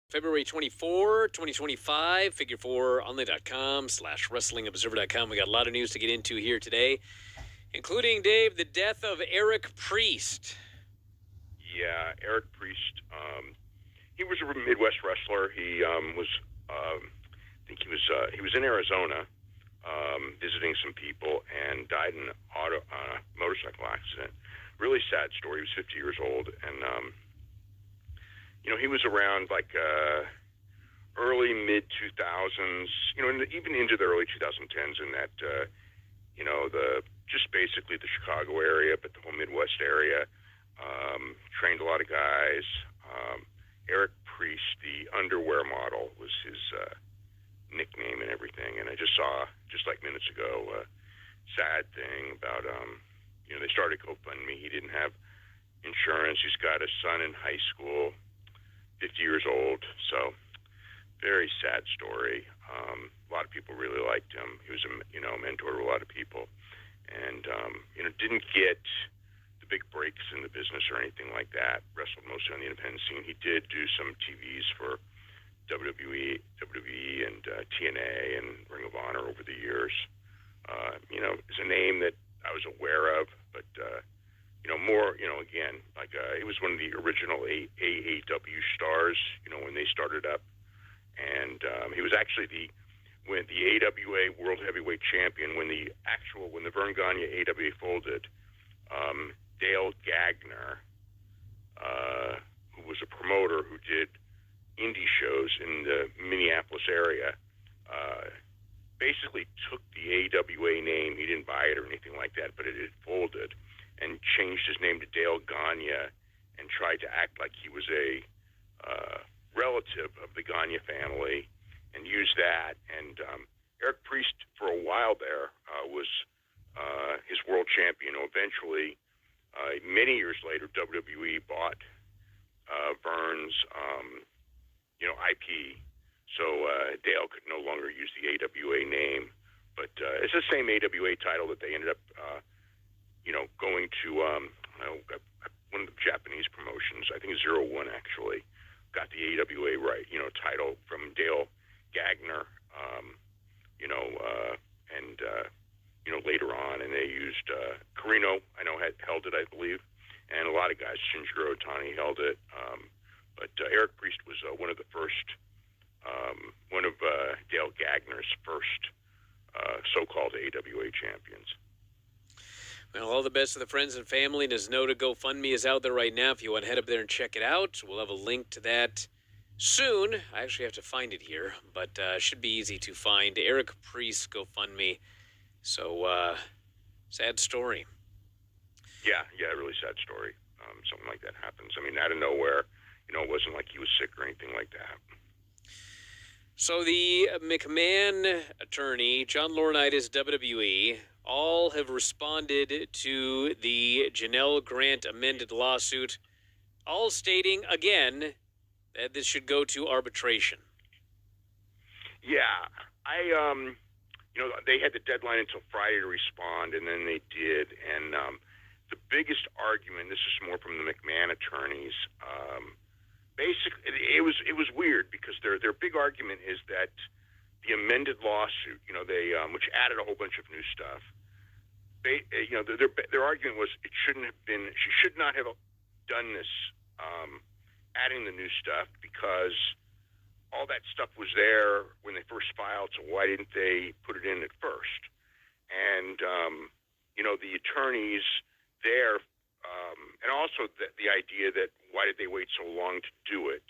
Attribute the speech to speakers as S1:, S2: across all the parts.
S1: February 24, 2025, figure4only.com/wrestlingobserver.com. We got a lot of news to get into here today, including, Dave, the death of Eric Priest.
S2: Yeah, Eric Priest. He was a Midwest wrestler. He was, I think he was in Arizona, visiting some people, and died in a motorcycle accident. Really sad story. He was 50 years old, and he was around like early mid 2000s. Even into the early 2010s. In that, the just basically the Chicago area, but the whole Midwest area. Trained a lot of guys. Eric Priest, the underwear model, was his nickname and everything. And I just saw, just like minutes ago, a sad thing about, they started GoFundMe. He didn't have insurance. He's got a son in high school, 50 years old. So, very sad story. A lot of people really liked him. He was a mentor to a lot of people. And, didn't get big breaks in the business or anything like that. Wrestled mostly on the independent scene. He did do some TVs for WWE, and TNA and Ring of Honor over the years. Is a name that I was aware of, but more, again, like he was one of the original AAW stars. When they started up, and he was actually when the AWA World Heavyweight Champion when the Vern Gagne AWA folded. Dale Gagner, who was a promoter who did indie shows in the Minneapolis area, basically took the AWA name. He didn't buy it or anything like that, but it had folded, and changed his name to Dale Gagne and tried to act like he was a relative of the Gagne family and used that. And Eric Priest, for a while there, was his world champion. Eventually, many years later, WWE bought Vern's, IP, so Dale could no longer use the AWA name. But it's the same AWA title that they ended up, going to one of the Japanese promotions. I think Zero One actually got the AWA title from Dale Gagner, and later on, and they used Carino, I know, held it, I believe, and a lot of guys, Shinjiro Otani held it, but Eric Priest was one of the first, one of Dale Gagner's first so-called AWA champions.
S1: Well, all the best to the friends and family. And as noted, GoFundMe is out there right now if you want to head up there and check it out. We'll have a link to that soon. I actually have to find it here, but should be easy to find. Eric Priest GoFundMe. So, sad story.
S2: Yeah, really sad story. Something like that happens. I mean, out of nowhere, it wasn't like he was sick or anything like that.
S1: So the McMahon attorney, John Laurinaitis, WWE, all have responded to the Janelle Grant amended lawsuit, all stating, again, that this should go to arbitration.
S2: Yeah, they had the deadline until Friday to respond, and then they did. And the biggest argument, this is more from the McMahon attorneys, basically, it was weird because their big argument is that the amended lawsuit, they which added a whole bunch of new stuff. Their argument was she should not have done this, adding the new stuff, because all that stuff was there when they first filed, so why didn't they put it in at first? And, the attorneys there, and also the idea that why did they wait so long to do it?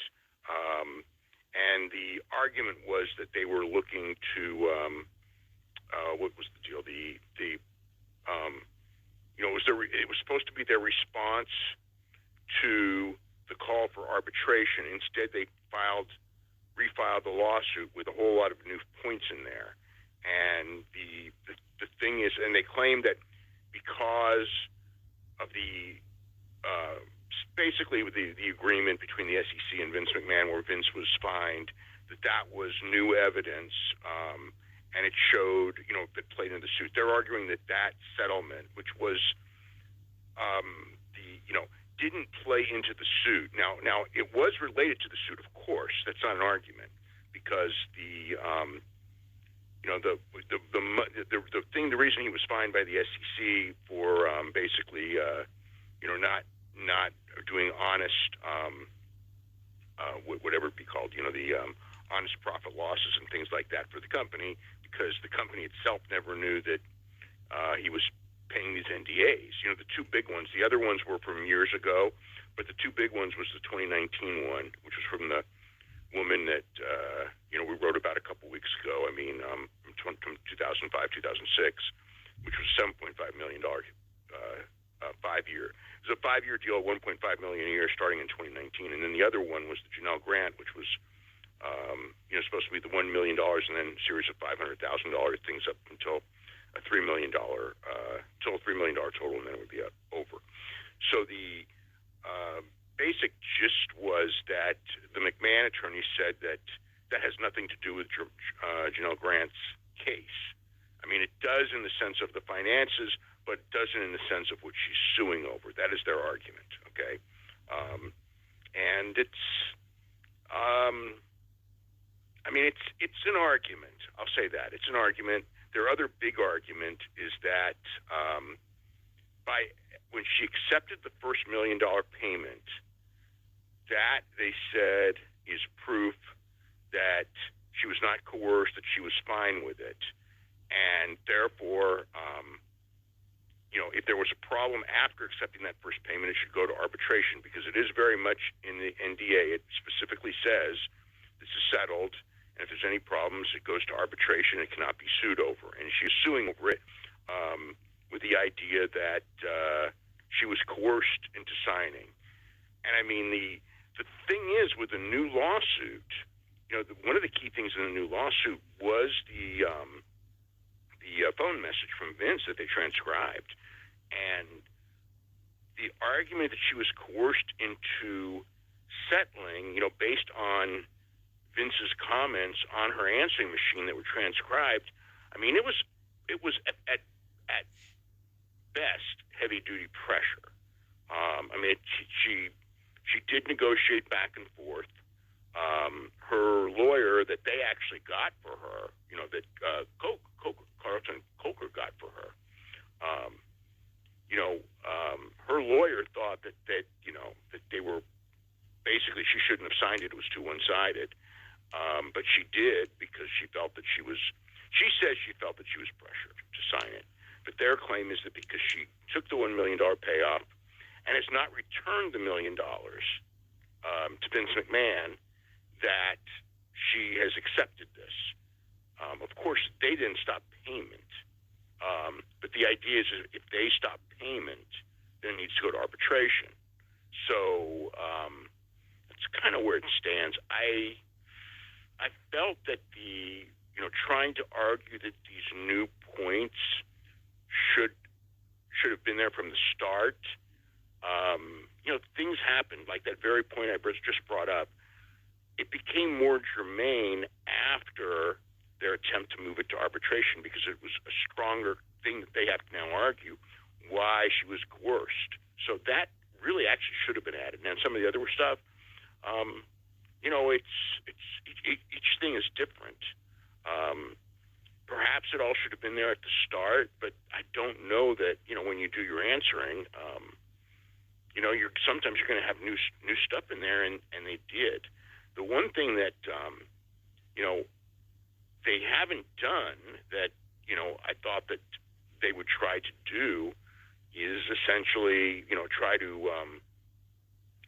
S2: And the argument was that they were looking to, what was the deal? It was supposed to be their response to the call for arbitration. Instead, they refiled the lawsuit with a whole lot of new points in there. And the thing is, and they claim that because of the basically with the agreement between the SEC and Vince McMahon, where Vince was fined, that was new evidence, and it showed, that played into the suit. They're arguing that settlement, which was didn't play into the suit. Now it was related to the suit, of course. That's not an argument, because the the reason he was fined by the SEC for basically not doing honest whatever it be called, the honest profit losses and things like that for the company, because the company itself never knew that he was paying these NDAs. The two big ones. The other ones were from years ago, but the two big ones was the 2019 one, which was from the woman that we wrote about a couple weeks ago. I mean, from 2005, 2006, which was $7.5 million 5-year. It was a 5-year deal, $1.5 million a year, starting in 2019. And then the other one was the Janelle Grant, which was supposed to be the $1 million, and then a series of $500,000 things up until a $3 million total, and then it would be over. So the basic gist was that the McMahon attorney said that has nothing to do with Janelle Grant's case. I mean, it does in the sense of the finances, but it doesn't in the sense of what she's suing over. That is their argument, okay? And it's an argument. I'll say that. It's an argument. Their other big argument is that when she accepted the first $1 million payment, that they said is proof that she was not coerced, that she was fine with it, and therefore, if there was a problem after accepting that first payment, it should go to arbitration, because it is very much in the NDA. It specifically says this is settled, and if there's any problems, it goes to arbitration. It cannot be sued over, and she's suing over it with the idea that she was coerced into signing. And I mean, the thing is, with the new lawsuit, one of the key things in the new lawsuit was the phone message from Vince that they transcribed, and the argument that she was coerced into settling, based on Vince's comments on her answering machine that were transcribed. I mean, it was at best heavy duty pressure. She did negotiate back and forth. Her lawyer that they actually got for her, that Carlton Coker got for her, her lawyer thought that they were basically, she shouldn't have signed it. It was too one-sided. But she did, because she felt that she says she felt that she was pressured to sign it. But their claim is that because she took the $1 million payoff and has not returned the $1 million to Vince McMahon, that she has accepted this. Of course, they didn't stop payment. But the idea is if they stop payment, then it needs to go to arbitration. So that's kind of where it stands. I felt that trying to argue that these new points should have been there from the start. Things happened, like that very point I just brought up. It became more germane after their attempt to move it to arbitration, because it was a stronger thing that they have to now argue why she was coerced. So that really actually should have been added. Now, some of the other stuff, each thing is different. Perhaps it all should have been there at the start, but I don't know that, when you do your answering, sometimes you're going to have new stuff in there, and they did. The one thing that, they haven't done that, I thought that they would try to do is essentially, try to,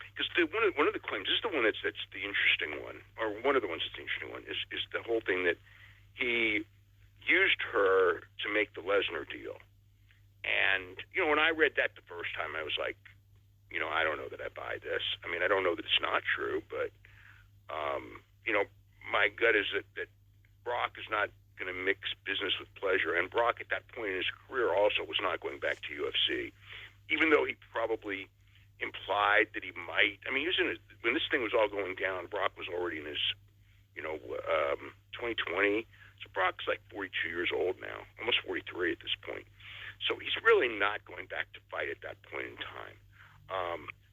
S2: because one of the claims, this is the one that's the interesting one, or one of the ones that's the interesting one, is the whole thing that he used her to make the Lesnar deal. And, when I read that the first time, I was like, I don't know that I buy this. I mean, I don't know that it's not true, but, my gut is that Brock is not going to mix business with pleasure. And Brock, at that point in his career, also was not going back to UFC, even though he probably implied that he might. I mean, when this thing was all going down, Brock was already in his, 2020. So Brock's like 42 years old now, almost 43 at this point. So he's really not going back to fight at that point in time.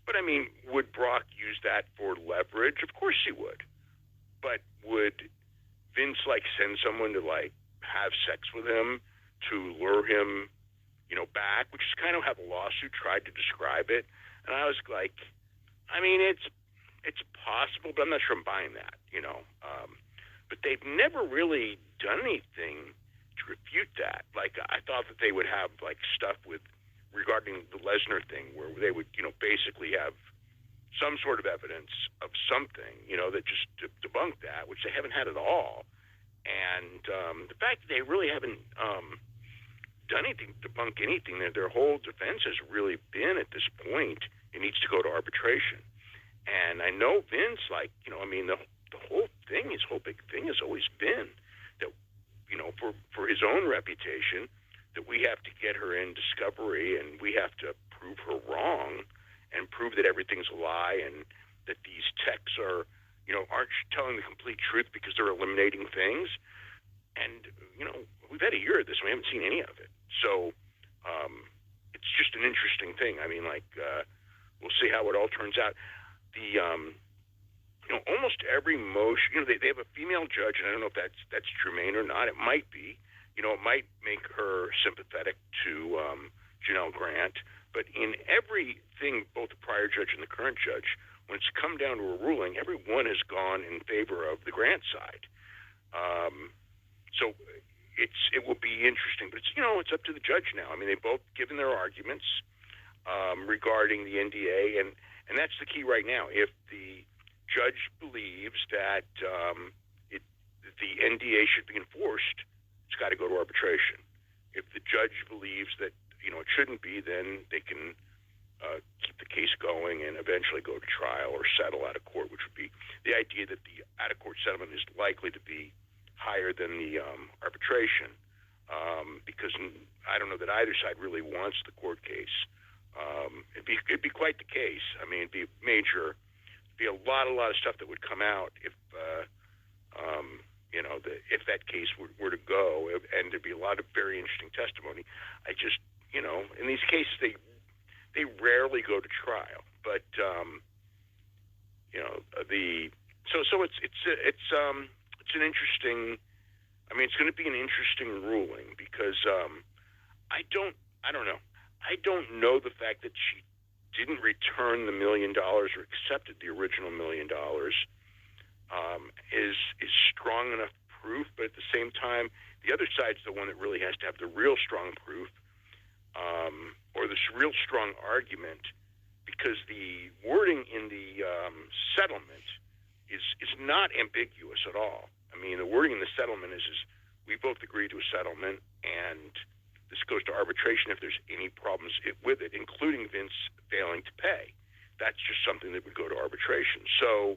S2: But I mean, would Brock use that for leverage? Of course he would. But would Vince like send someone to like have sex with him to lure him, back? Which is kind of how the lawsuit tried to describe it. And I was like, I mean, it's possible, but I'm not sure I'm buying that. But they've never really done anything to refute that. Like I thought that they would have like stuff regarding the Lesnar thing, where they would, basically have some sort of evidence of something, that just debunked that, which they haven't had at all. And the fact that they really haven't done anything to debunk anything, their whole defense has really been at this point, it needs to go to arbitration. And I know Vince, the whole thing, his whole big thing has always been that, for his own reputation, that we have to get her in discovery and we have to prove her wrong and prove that everything's a lie and that these techs aren't telling the complete truth because they're eliminating things. And, we've had a year of this and we haven't seen any of it. So it's just an interesting thing. I mean, we'll see how it all turns out. The almost every motion, they have a female judge, and I don't know if that's germane or not. It might be. It might make her sympathetic to Janelle Grant. But in everything, both the prior judge and the current judge, when it's come down to a ruling, everyone has gone in favor of the Grant side. So it will be interesting. But it's up to the judge now. I mean, they've both given their arguments regarding the NDA, and that's the key right now. If the judge believes that the NDA should be enforced, it's got to go to arbitration. If the judge believes that it shouldn't be, then they can keep the case going and eventually go to trial or settle out of court, which would be the idea that the out-of-court settlement is likely to be higher than the arbitration, because I don't know that either side really wants the court case. It'd be quite the case. I mean, it'd be major. It'd be a lot of stuff that would come out if if that case were to go, and there'd be a lot of very interesting testimony. I just, in these cases they rarely go to trial, but it's an interesting. I mean, it's going to be an interesting ruling because I don't know. I don't know the fact that she didn't return the $1 million or accepted the original $1 million is strong enough proof. But at the same time, the other side's the one that really has to have the real strong proof or this real strong argument, because the wording in the settlement is not ambiguous at all. I mean, the wording in the settlement is we both agree to a settlement, and this goes to arbitration if there's any problems with it, including Vince failing to pay. That's just something that would go to arbitration. So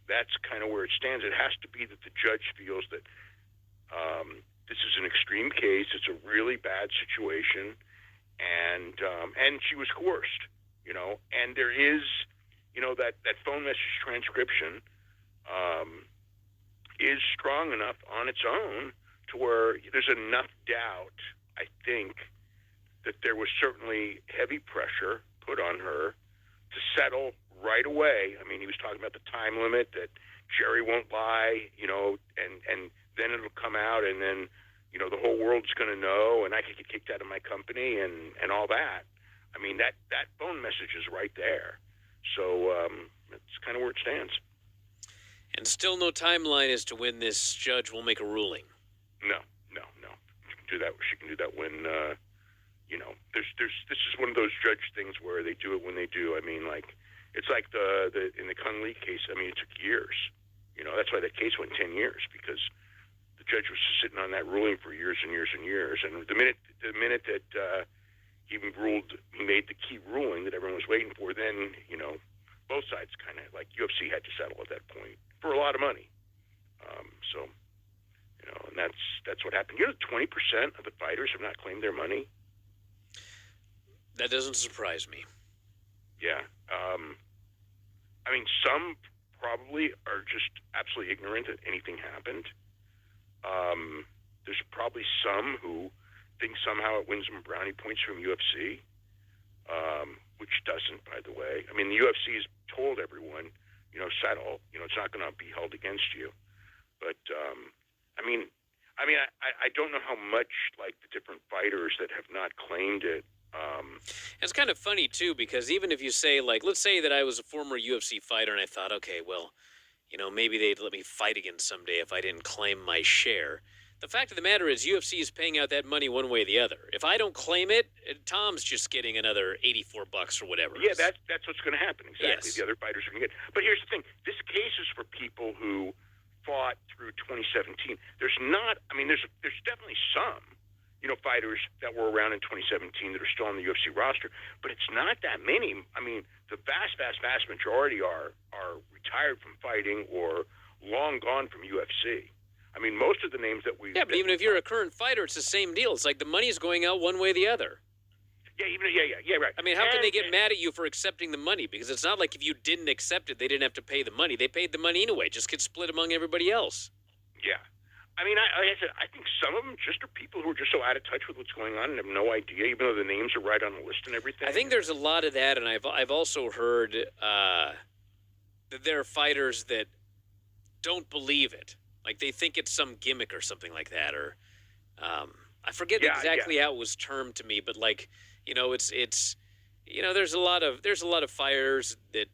S2: that's kind of where it stands. It has to be that the judge feels that this is an extreme case. It's a really bad situation, and she was coerced, and there is, that phone message transcription is strong enough on its own to where there's enough doubt, I think, that there was certainly heavy pressure put on her to settle right away. I mean, he was talking about the time limit, that Jerry won't lie, and then it'll come out, and then, the whole world's going to know, and I could get kicked out of my company and all that. I mean, that phone message is right there. So that's kind of where it stands.
S1: And still no timeline as to when this judge will make a ruling.
S2: No. She can do that. She can do that when, this is one of those judge things where they do it when they do. I mean, it's like in the Kung Lee case. I mean, it took years. That's why that case went 10 years, because the judge was sitting on that ruling for years and years and years. And the minute that he made the key ruling that everyone was waiting for, then, both sides kind of, like UFC had to settle at that point for a lot of money. And that's what happened. 20% of the fighters have not claimed their money.
S1: That doesn't surprise me.
S2: Yeah. I mean, some probably are just absolutely ignorant that anything happened. There's probably some who think somehow it wins them brownie points from UFC, which doesn't, by the way. I mean, the UFC has told everyone, settle. It's not going to be held against you. But I don't know how much like the different fighters that have not claimed it.
S1: It's kind of funny too, because even if you say, like, let's say that I was a former UFC fighter and I thought, okay, well, maybe they'd let me fight again someday if I didn't claim my share. The fact of the matter is, UFC is paying out that money one way or the other. If I don't claim it, Tom's just getting another $84 or whatever.
S2: Yeah, that's what's going to happen. Exactly. Yes. The other fighters are going to get. But here's the thing: this case is for people who fought through 2017. There's not. I mean, there's definitely some, fighters that were around in 2017 that are still on the UFC roster, but it's not that many. I mean, the vast majority are retired from fighting or long gone from UFC. I mean, most of the names that we...
S1: Yeah, but even if you're a current fighter, it's the same deal. It's like the money's going out one way or the other.
S2: Yeah, right.
S1: I mean, how can they get mad at you for accepting the money? Because it's not like if you didn't accept it, they didn't have to pay the money. They paid the money anyway. Just get split among everybody else.
S2: Yeah. I mean, like I said, I think some of them just are people who are just so out of touch with what's going on and have no idea, even though the names are right on the list and everything.
S1: I think there's a lot of that, and I've also heard that there are fighters that don't believe it. Like, they think it's some gimmick or something like that, or I forget exactly how it was termed to me, but like, it's there's a lot of fighters that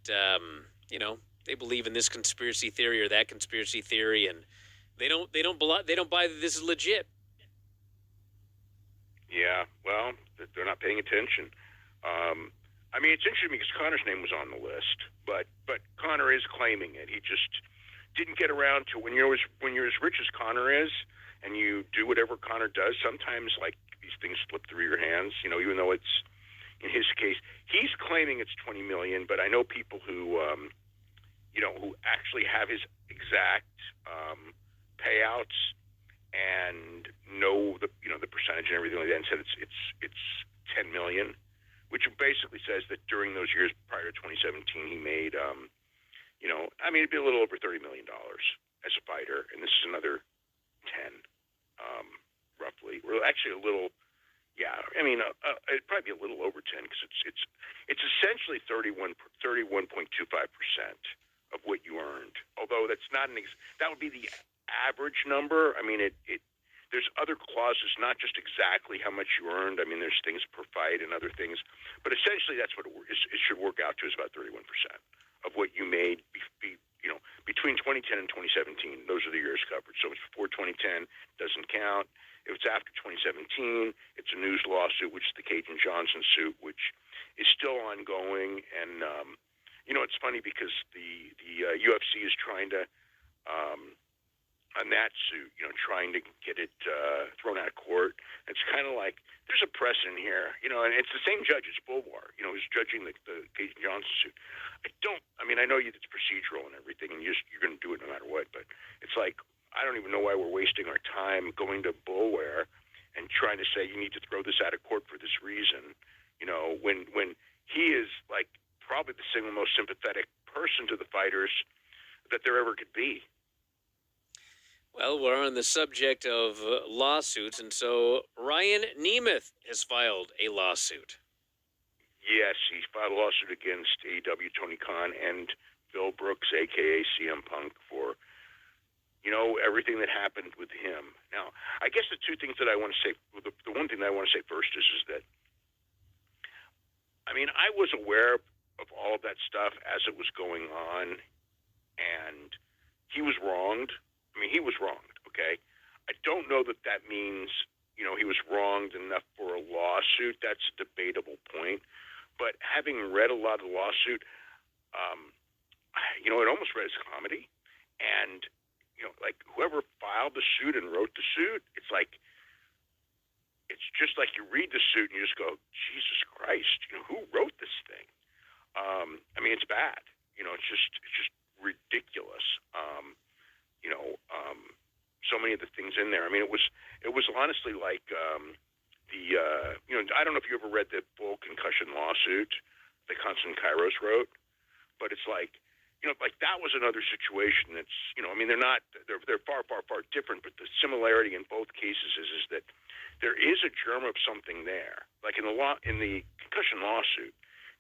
S1: they believe in this conspiracy theory or that conspiracy theory, and they don't buy that this is legit.
S2: Yeah, well, they're not paying attention. I mean, it's interesting because Connor's name was on the list, but Connor is claiming it. He just didn't get around to when you're as rich as Connor is, and you do whatever Connor does. Sometimes, like, these things slip through your hands. Even though it's, in his case, he's claiming it's $20 million, but I know people who who actually have his exact payouts and know the the percentage and everything like that, and said it's $10 million, which basically says that during those years prior to 2017, he made it'd be a little over $30 million as a fighter, and this is another 10, roughly. Well, actually a little, yeah. I mean, it'd probably be a little over 10 because it's essentially 31.25% of what you earned. Although that's not that would be the average number. I mean, there's other clauses, not just exactly how much you earned. I mean, there's things per fight and other things, but essentially that's what it should work out to, is about 31% of what you made between 2010 and 2017. Those are the years covered. So if it's before 2010, doesn't count. If it's after 2017, it's a news lawsuit, which is the Cajun Johnson suit, which is still ongoing. And it's funny because the UFC is trying to on that suit, trying to get it thrown out of court. It's kind of like there's a precedent here, and it's the same judge as Bulwar, who's judging the Cajun Johnson suit. I know it's procedural and everything, and you're going to do it no matter what, but it's like, I don't even know why we're wasting our time going to Bulwar and trying to say you need to throw this out of court for this reason, when he is like probably the single most sympathetic person to the fighters that there ever could be.
S1: Well, we're on the subject of lawsuits, and so Ryan Nemeth has filed a lawsuit.
S2: Yes, he filed a lawsuit against AEW, Tony Khan, and Bill Brooks, a.k.a. CM Punk, for, everything that happened with him. Now, I guess the two things that I want to say, the one thing that I want to say first is that, I was aware of all of that stuff as it was going on, and he was wronged. He was wronged, okay? I don't know that means, he was wronged enough for a lawsuit. That's a debatable point. But having read a lot of the lawsuit, it almost read as comedy. And, like, whoever filed the suit and wrote the suit, it's like, it's just like you read the suit and you just go, Jesus Christ, who wrote this thing? It's bad. It's just ridiculous. So many of the things in there. It was honestly like I don't know if you ever read the full concussion lawsuit that Constantine Kairos wrote, but it's like, like that was another situation that's, they're far different, but the similarity in both cases is that there is a germ of something there. Like in the concussion lawsuit,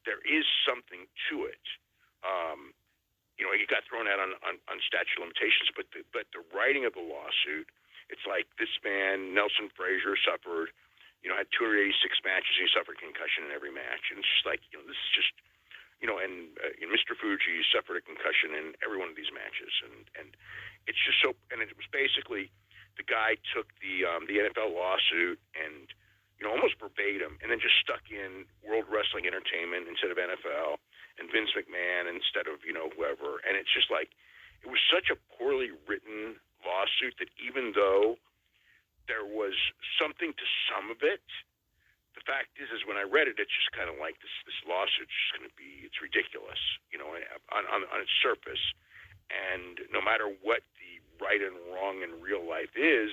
S2: there is something to it. He got thrown out on statute of limitations, but the writing of the lawsuit, it's like this man, Nelson Frazier, suffered, had 286 matches. He suffered concussion in every match. And it's just like, this is just, and Mr. Fuji suffered a concussion in every one of these matches. And it's just so, and it was basically, the guy took the NFL lawsuit and, almost verbatim, and then just stuck in World Wrestling Entertainment instead of NFL, and Vince McMahon instead of, whoever. And it's just like, it was such a poorly written lawsuit that even though there was something to some of it, the fact is when I read it, it's just kind of like this lawsuit's just going to be, it's ridiculous, on its surface. And no matter what the right and wrong in real life is,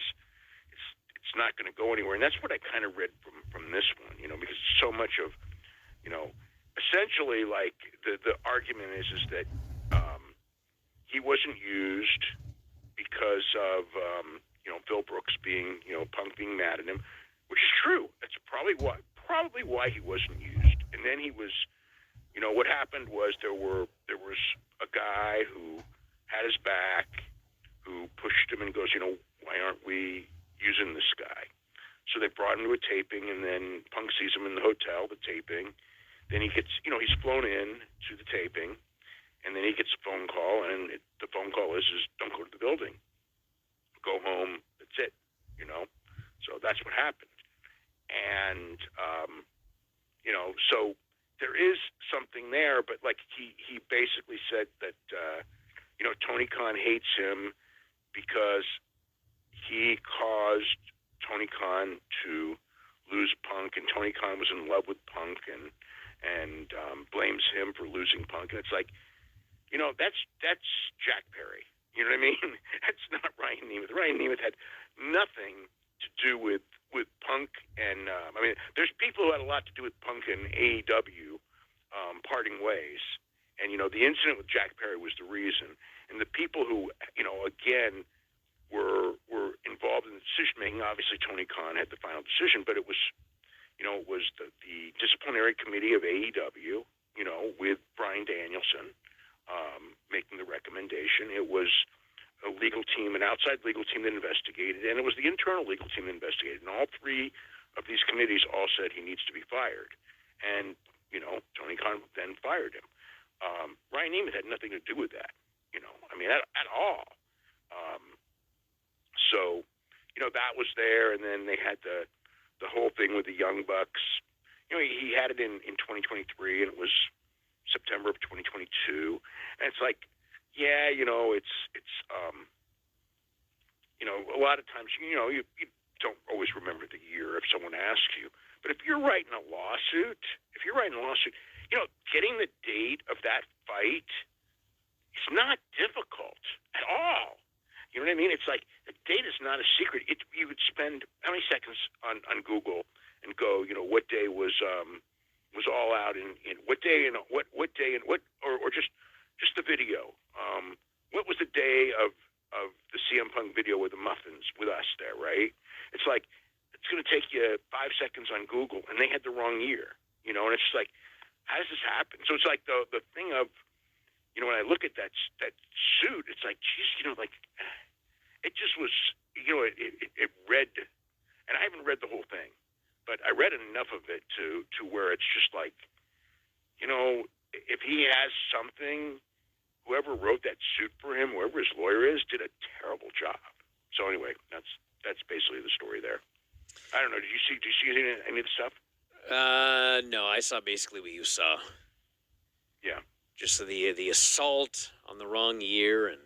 S2: it's not going to go anywhere. And that's what I kind of read from this one, because so much of, essentially, like, the argument is that he wasn't used because of, Phil Brooks being, Punk being mad at him, which is true. That's probably why he wasn't used. And then he was, what happened was there was a guy who had his back, who pushed him and goes, why aren't we using this guy? So they brought him to a taping, and then Punk sees him in the hotel, the taping. Then he gets, he's flown in to the taping, and then he gets a phone call, and the phone call is don't go to the building. Go home. That's it, So that's what happened. And, so there is something there, but like he basically said that, Tony Khan hates him because he caused Tony Khan to lose Punk, and Tony Khan was in love with Punk, and blames him for losing Punk. And it's like, that's Jack Perry. You know what I mean? That's not Ryan Nemeth. Ryan Nemeth had nothing to do with Punk, and there's people who had a lot to do with Punk and AEW parting ways. And the incident with Jack Perry was the reason. And the people who again were involved in the decision making. Obviously, Tony Khan had the final decision, but it was it was the disciplinary committee of AEW. With Bryan Danielson making the recommendation. It was a legal team, an outside legal team that investigated, and it was the internal legal team that investigated. And all three of these committees all said he needs to be fired. And, Tony Khan then fired him. Ryan Nemeth had nothing to do with that, at all. So, that was there, and then they had the whole thing with the Young Bucks. He had it in 2023, and it was September of 2022. And it's like, yeah, a lot of times, you don't always remember the year if someone asks you. But if you're writing a lawsuit, getting the date of that fight is not difficult at all. You know what I mean? It's like the date is not a secret. You would spend how many seconds on Google and go, what day was All Out in what day and what day and what or just the video. What was the day of the CM Punk video with the muffins with us there, right? It's like it's going to take you 5 seconds on Google, and they had the wrong year, and it's just like, how does this happen? So it's like the thing of, when I look at that suit, it's like, geez, it just was, it read, and I haven't read the whole thing, but I read enough of it to where it's just like, if he has something, whoever wrote that suit for him, whoever his lawyer is, did a terrible job. So anyway, that's basically the story there. I don't know. Did you see any of the stuff?
S1: No, I saw basically what you saw.
S2: Yeah.
S1: Just the assault on the wrong year, and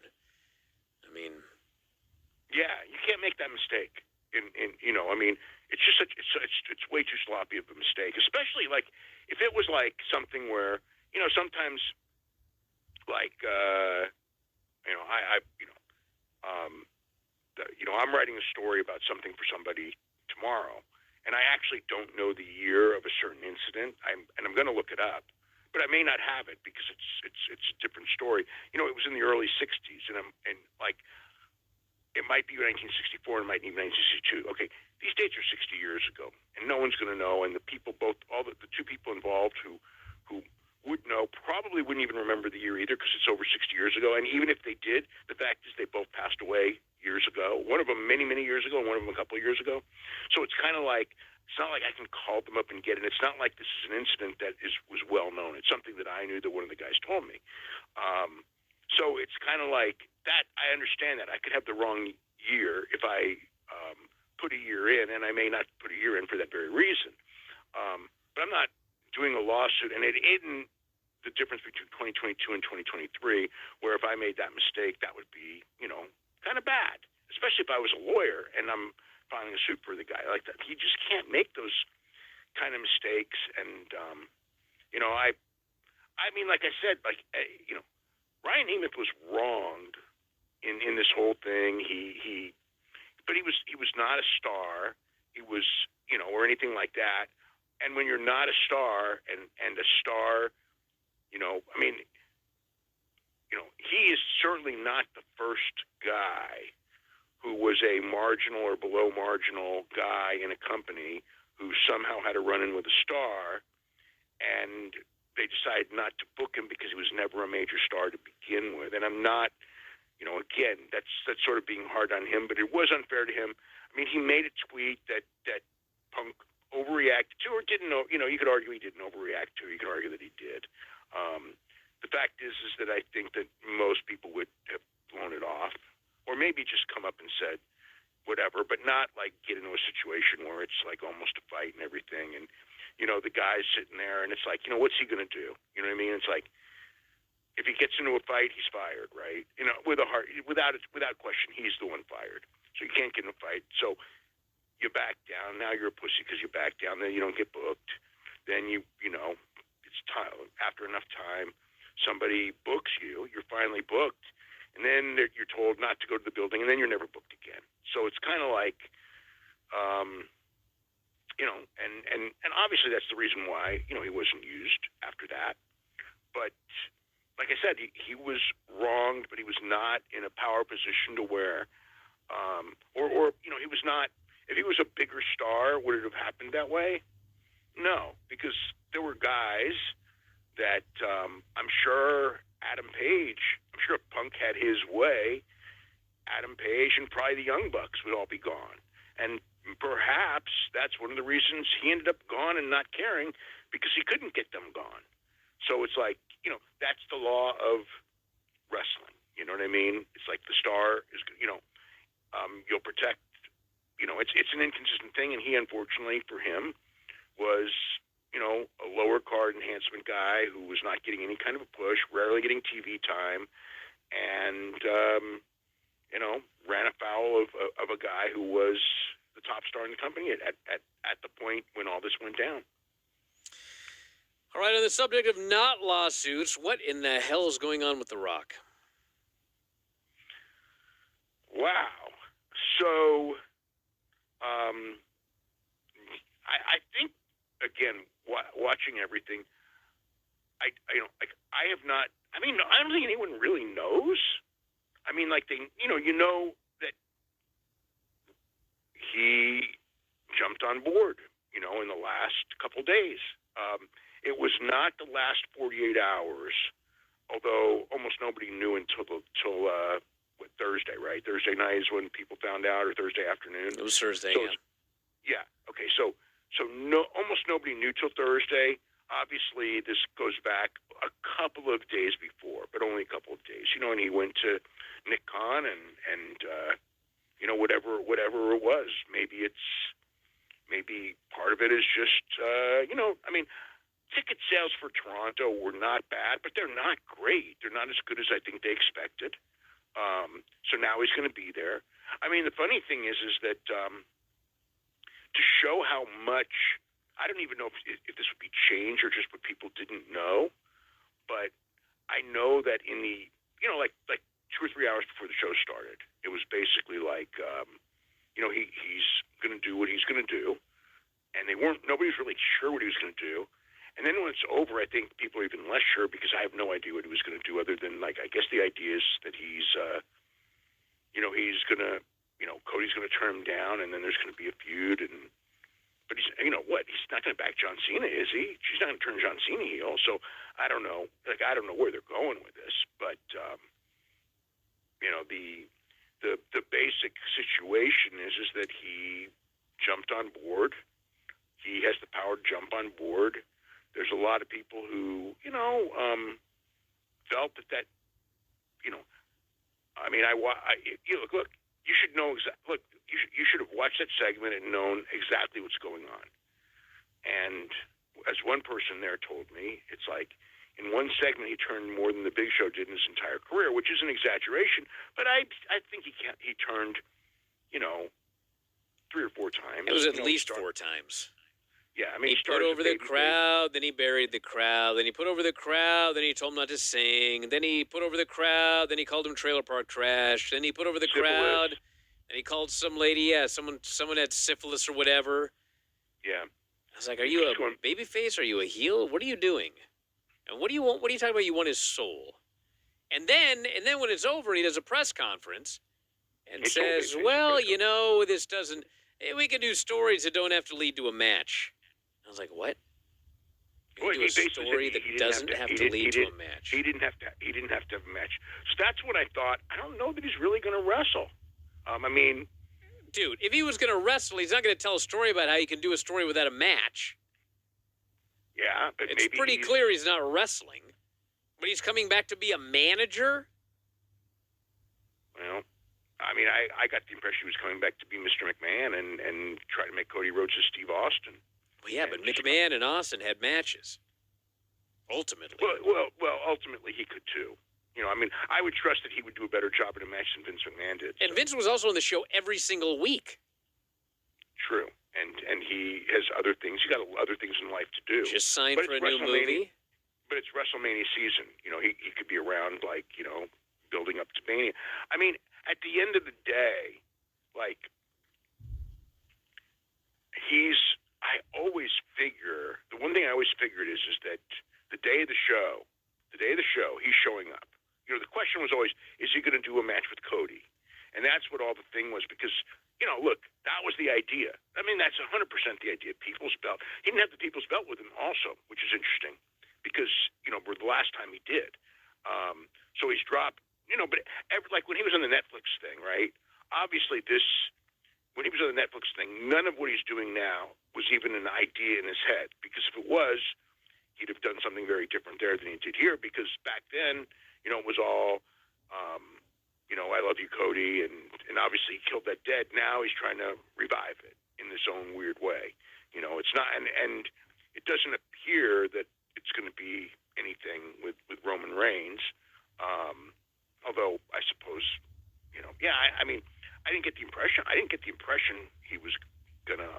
S2: yeah, you can't make that mistake. It's just it's way too sloppy of a mistake, especially like if it was like something where sometimes like I'm writing a story about something for somebody tomorrow, and I actually don't know the year of a certain incident. I'm going to look it up, but I may not have it because it's a different story. It was in the early '60s, and it might be 1964, and it might be 1962. Okay, these dates are 60 years ago, and no one's going to know. And the people, all the two people involved who would know, probably wouldn't even remember the year either because it's over 60 years ago. And even if they did, the fact is they both passed away years ago. One of them many, many years ago, and one of them a couple of years ago. So it's kind of like, it's not like I can call them up and get it. It's not like this is an incident that was well known. It's something that I knew that one of the guys told me. So it's kind of like that. I understand that. I could have the wrong year if I put a year in, and I may not put a year in for that very reason. But I'm not doing a lawsuit, and it isn't the difference between 2022 and 2023, where if I made that mistake, that would be, kind of bad, especially if I was a lawyer and I'm filing a suit for the guy like that. He just can't make those kind of mistakes. And, I mean, like I said, Ryan Nemeth was wronged in this whole thing. But he was not a star. He was, or anything like that. And when you're not a star and a star, he is certainly not the first guy who was a marginal or below marginal guy in a company who somehow had a run-in with a star, and they decided not to book him because he was never a major star to begin with. And I'm not, again, that's sort of being hard on him, but it was unfair to him. I mean, he made a tweet that Punk overreacted to, or didn't know. You could argue he didn't overreact to. You could argue that he did. The fact is that I think that most people would have blown it off, or maybe just come up and said whatever, but not like get into a situation where it's like almost a fight and everything. And the guy's sitting there, and it's like, what's he going to do? You know what I mean? It's like, if he gets into a fight, he's fired, right? Without question, he's the one fired. So you can't get in a fight. So you back down. Now you're a pussy because you back down. Then you don't get booked. Then it's time. After enough time, somebody books you. You're finally booked, and then you're told not to go to the building, and then you're never booked again. So it's kind of like, and obviously that's the reason why he wasn't used after that. But like I said, he was wronged, but he was not in a power position to where, or he was not. If he was a bigger star, would it have happened that way? No, because there were guys that I'm sure Adam Page, I'm sure if Punk had his way, Adam Page and probably the Young Bucks would all be gone. And perhaps that's one of the reasons he ended up gone and not caring, because he couldn't get them gone. So it's like, that's the law of wrestling. You know what I mean? It's like the star is, you'll protect, it's an inconsistent thing. And he, unfortunately for him, was, a lower card enhancement guy who was not getting any kind of a push, rarely getting TV time, and, ran afoul of a guy who was the top star in the company at the point when all this went down.
S1: All right, on the subject of not lawsuits, what in the hell is going on with The Rock?
S2: Wow. So, I think, again, watching everything, I have not. I mean, I don't think anyone really knows. I mean, like that he jumped on board, in the last couple days. It was not the last 48 hours, although almost nobody knew until Thursday, right? Thursday night is when people found out, or Thursday afternoon.
S1: It was Thursday,
S2: so,
S1: yeah.
S2: Yeah. Okay. So almost nobody knew till Thursday. Obviously, this goes back a couple of days before, but only a couple of days. And he went to Nick Khan and whatever it was. Maybe part of it is just I mean, ticket sales for Toronto were not bad, but they're not great. They're not as good as I think they expected. So now he's going to be there. I mean, the funny thing is that to show how much, I don't even know if this would be change or just what people didn't know, but I know that in the, like 2 or 3 hours before the show started, it was basically like, he's going to do what he's going to do. And nobody's really sure what he was going to do. And then when it's over, I think people are even less sure, because I have no idea what he was going to do, other than, like, I guess the idea is that he's going to, Cody's going to turn him down, and then there's going to be a feud. And But he's, you know what? He's not going to back John Cena, is he? She's not going to turn John Cena heel. So I don't know. Like, I don't know where they're going with this. But you know, the basic situation is that he jumped on board. He has the power to jump on board. There's a lot of people who, you know, felt that, you know, I mean, you look, you should know look, you should have watched that segment and known exactly what's going on. And as one person there told me, it's like in one segment he turned more than the Big Show did in his entire career, which is an exaggeration. But I think he turned, you know, 3 or 4 times.
S1: It was at least 4 times.
S2: Yeah, I mean,
S1: he put over the crowd, then he buried the crowd, then he put over the crowd, then he told him not to sing, then he put over the crowd, then he called him trailer park trash, then he put over the crowd, and he called some lady, someone had syphilis or whatever.
S2: Yeah.
S1: I was like, are you a baby face? Are you a heel? What are you doing? And what do you want? What are you talking about? You want his soul. And then when it's over, he does a press conference and says, well, you know, this doesn't, we can do stories that don't have to lead to a match. I was like, what? You do a story that doesn't have to lead to a match.
S2: He didn't have to have a match. So that's what I thought. I don't know that he's really going to wrestle. I mean,
S1: dude, if he was going to wrestle, he's not going to tell a story about how you can do a story without a match.
S2: Yeah, but
S1: it's pretty clear he's not wrestling. But he's coming back to be a manager?
S2: Well, I mean, I got the impression he was coming back to be Mr. McMahon and try to make Cody Rhodes a Steve Austin.
S1: Well, yeah, but McMahon and Austin had matches. Ultimately.
S2: Well, ultimately he could too. You know, I mean, I would trust that he would do a better job in a match than Vince McMahon did.
S1: And Vince was also on the show every single week.
S2: True. And he has other things. He got other things in life to do.
S1: Just signed for a new movie.
S2: But it's WrestleMania season. You know, he could be around, like, you know, building up to Mania. I mean, at the end of the day, like, I always figure, the one thing I always figured is that the day of the show, he's showing up. You know, the question was always, is he going to do a match with Cody? And that's what all the thing was, because, you know, look, that was the idea. I mean, that's 100% the idea. People's Belt. He didn't have the People's Belt with him also, which is interesting, because, you know, the last time he did. So he's dropped, you know, but like when he was on the Netflix thing, right? Obviously when he was on the Netflix thing, none of what he's doing now was even an idea in his head, because if it was, he'd have done something very different there than he did here, because back then, you know, it was all, you know, I love you, Cody, and obviously he killed that dead. Now he's trying to revive it in this own weird way. You know, it's not, and it doesn't appear that it's going to be anything with Roman Reigns, although I suppose, you know, yeah, I mean, I didn't get the impression he was going to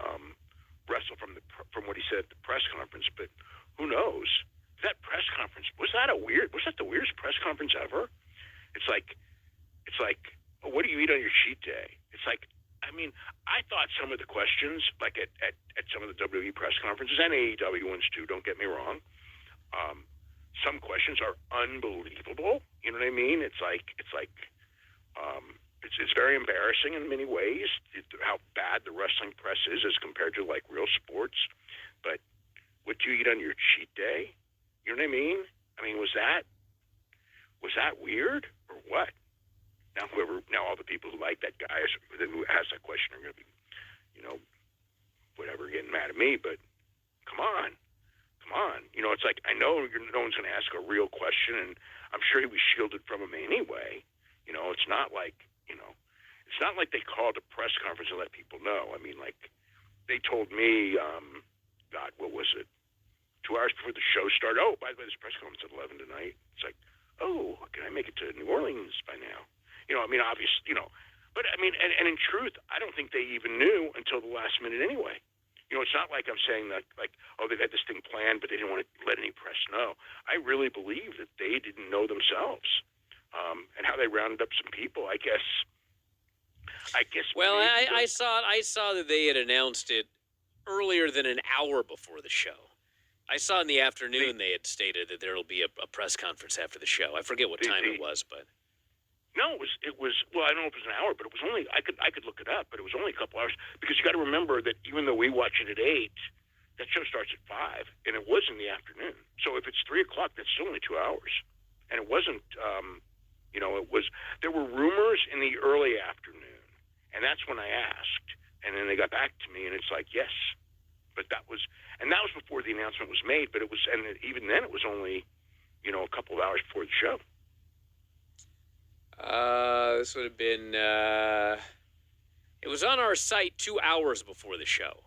S2: wrestle from what he said at the press conference, but who knows? That press conference, was that the weirdest press conference ever? It's like, oh, what do you eat on your cheat day? It's like, I mean, I thought some of the questions, like at some of the WWE press conferences, and AEW ones too, don't get me wrong, some questions are unbelievable. You know what I mean? It's very embarrassing in many ways, how bad the wrestling press is as compared to like real sports. But what do you eat on your cheat day? You know what I mean? I mean, was that weird or what? Now all the people who like that guy who asked that question are going to be, you know, whatever, getting mad at me. But come on. You know, it's like, I know no one's going to ask a real question, and I'm sure he was shielded from him anyway. You know, it's not like they called a press conference and let people know. I mean, like, they told me, God, what was it? 2 hours before the show started. Oh, by the way, this press conference at 11 tonight. It's like, oh, can I make it to New Orleans by now? You know, I mean, obviously, you know, but I mean, and in truth, I don't think they even knew until the last minute anyway. You know, it's not like I'm saying that, like, oh, they've had this thing planned, but they didn't want to let any press know. I really believe that they didn't know themselves, and how they rounded up some people. I guess.
S1: Well, I saw that they had announced it earlier than an hour before the show. I saw in the afternoon they had stated that there will be a press conference after the show. I forget what time it was, but
S2: No, it was well, I don't know if it was an hour, but it was only I could look it up, but it was only a couple hours because you got to remember that even though we watch it at 8, that show starts at 5, and it was in the afternoon. So if it's 3 o'clock, that's still only 2 hours, and it wasn't. It was there were rumors in the early afternoon, and that's when I asked, and then they got back to me, and it's like yes, but that was before the announcement was made, but it was, and even then it was only a couple of hours before the show.
S1: This would have been. It was on our site 2 hours before the show,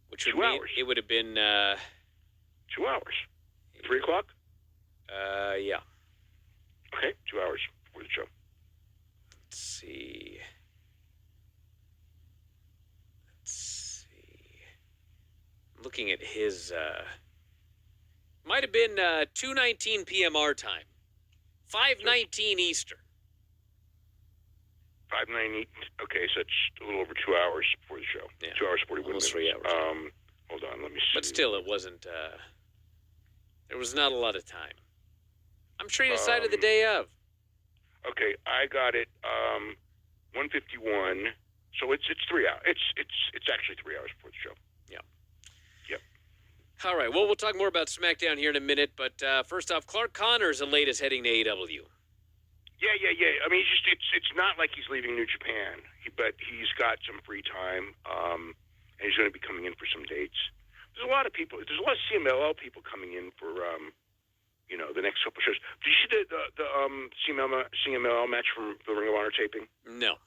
S1: which would
S2: 2
S1: mean
S2: hours.
S1: it would have been.
S2: 2 hours. 3 o'clock.
S1: Yeah.
S2: Okay, 2 hours before the show.
S1: Let's see. I'm looking at his. Might have been 2:19 p.m. our time, 5:19 Eastern.
S2: 5:90. Okay, so it's a little over 2 hours before the show.
S1: Yeah,
S2: 2 hours 41
S1: almost
S2: minutes.
S1: 3 hours.
S2: Hold on, let me see.
S1: But still, it wasn't. There was not a lot of time. I'm sure he decided the day of.
S2: Okay, I got it. 1:51. So it's 3 hours. It's actually 3 hours before the show.
S1: Yeah.
S2: Yep.
S1: All right. Well, we'll talk more about SmackDown here in a minute. But first off, Clark Connor's the latest heading to AEW.
S2: Yeah. I mean, it's not like he's leaving New Japan, but he's got some free time, and he's going to be coming in for some dates. There's a lot of people. There's a lot of CMLL people coming in for the next couple of shows. Did you see the CMLL match from the Ring of Honor taping?
S1: No.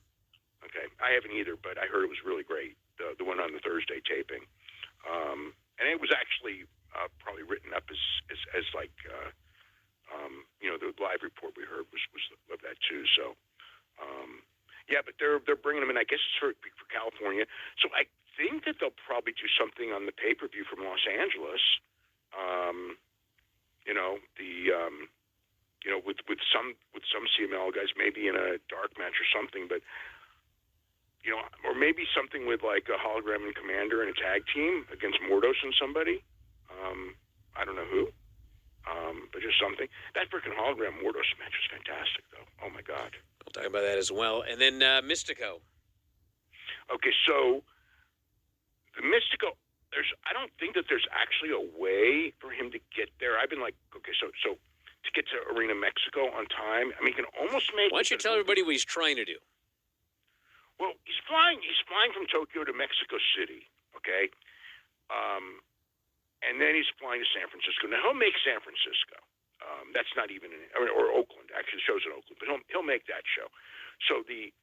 S2: Okay, I haven't either, but I heard it was really great. The one on the Thursday taping, and it was actually probably written up as like the live report we heard was of that too. So yeah, but they're bringing them in. I guess it's for California. So I think that they'll probably do something on the pay-per-view from Los Angeles. With some CML guys, maybe in a dark match or something, but or maybe something with like a Hologram and Commander in a tag team against Mordos and somebody. I don't know who, but just something. That freaking Hologram Mordos match was fantastic, though. Oh my God.
S1: We'll talk about that as well, and then Mystico.
S2: Okay, so the Mystico. I don't think that there's actually a way for him to get there. I've been like, okay, so to get to Arena Mexico on time, I mean, he can almost make.
S1: Why don't you tell everybody what he's trying to do?
S2: Well, he's flying from Tokyo to Mexico City, okay, and then he's flying to San Francisco. Now he'll make San Francisco. That's not even or Oakland. Actually, the show's in Oakland, but he'll make that show. So the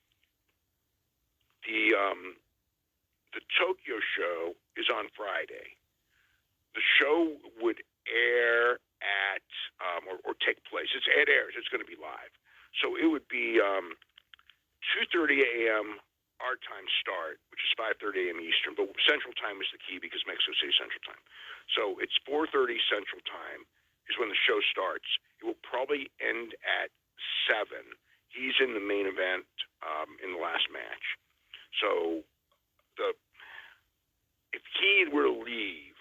S2: Tokyo show is on Friday. The show would air at or take place. It airs. It's going to be live. So it would be 2:30 a.m. our time start, which is 5:30 a.m. Eastern. But Central Time is the key because Mexico City Central Time. So it's 4:30 Central Time is when the show starts. It will probably end at 7. He's in the main event in the last match. So if he were to leave,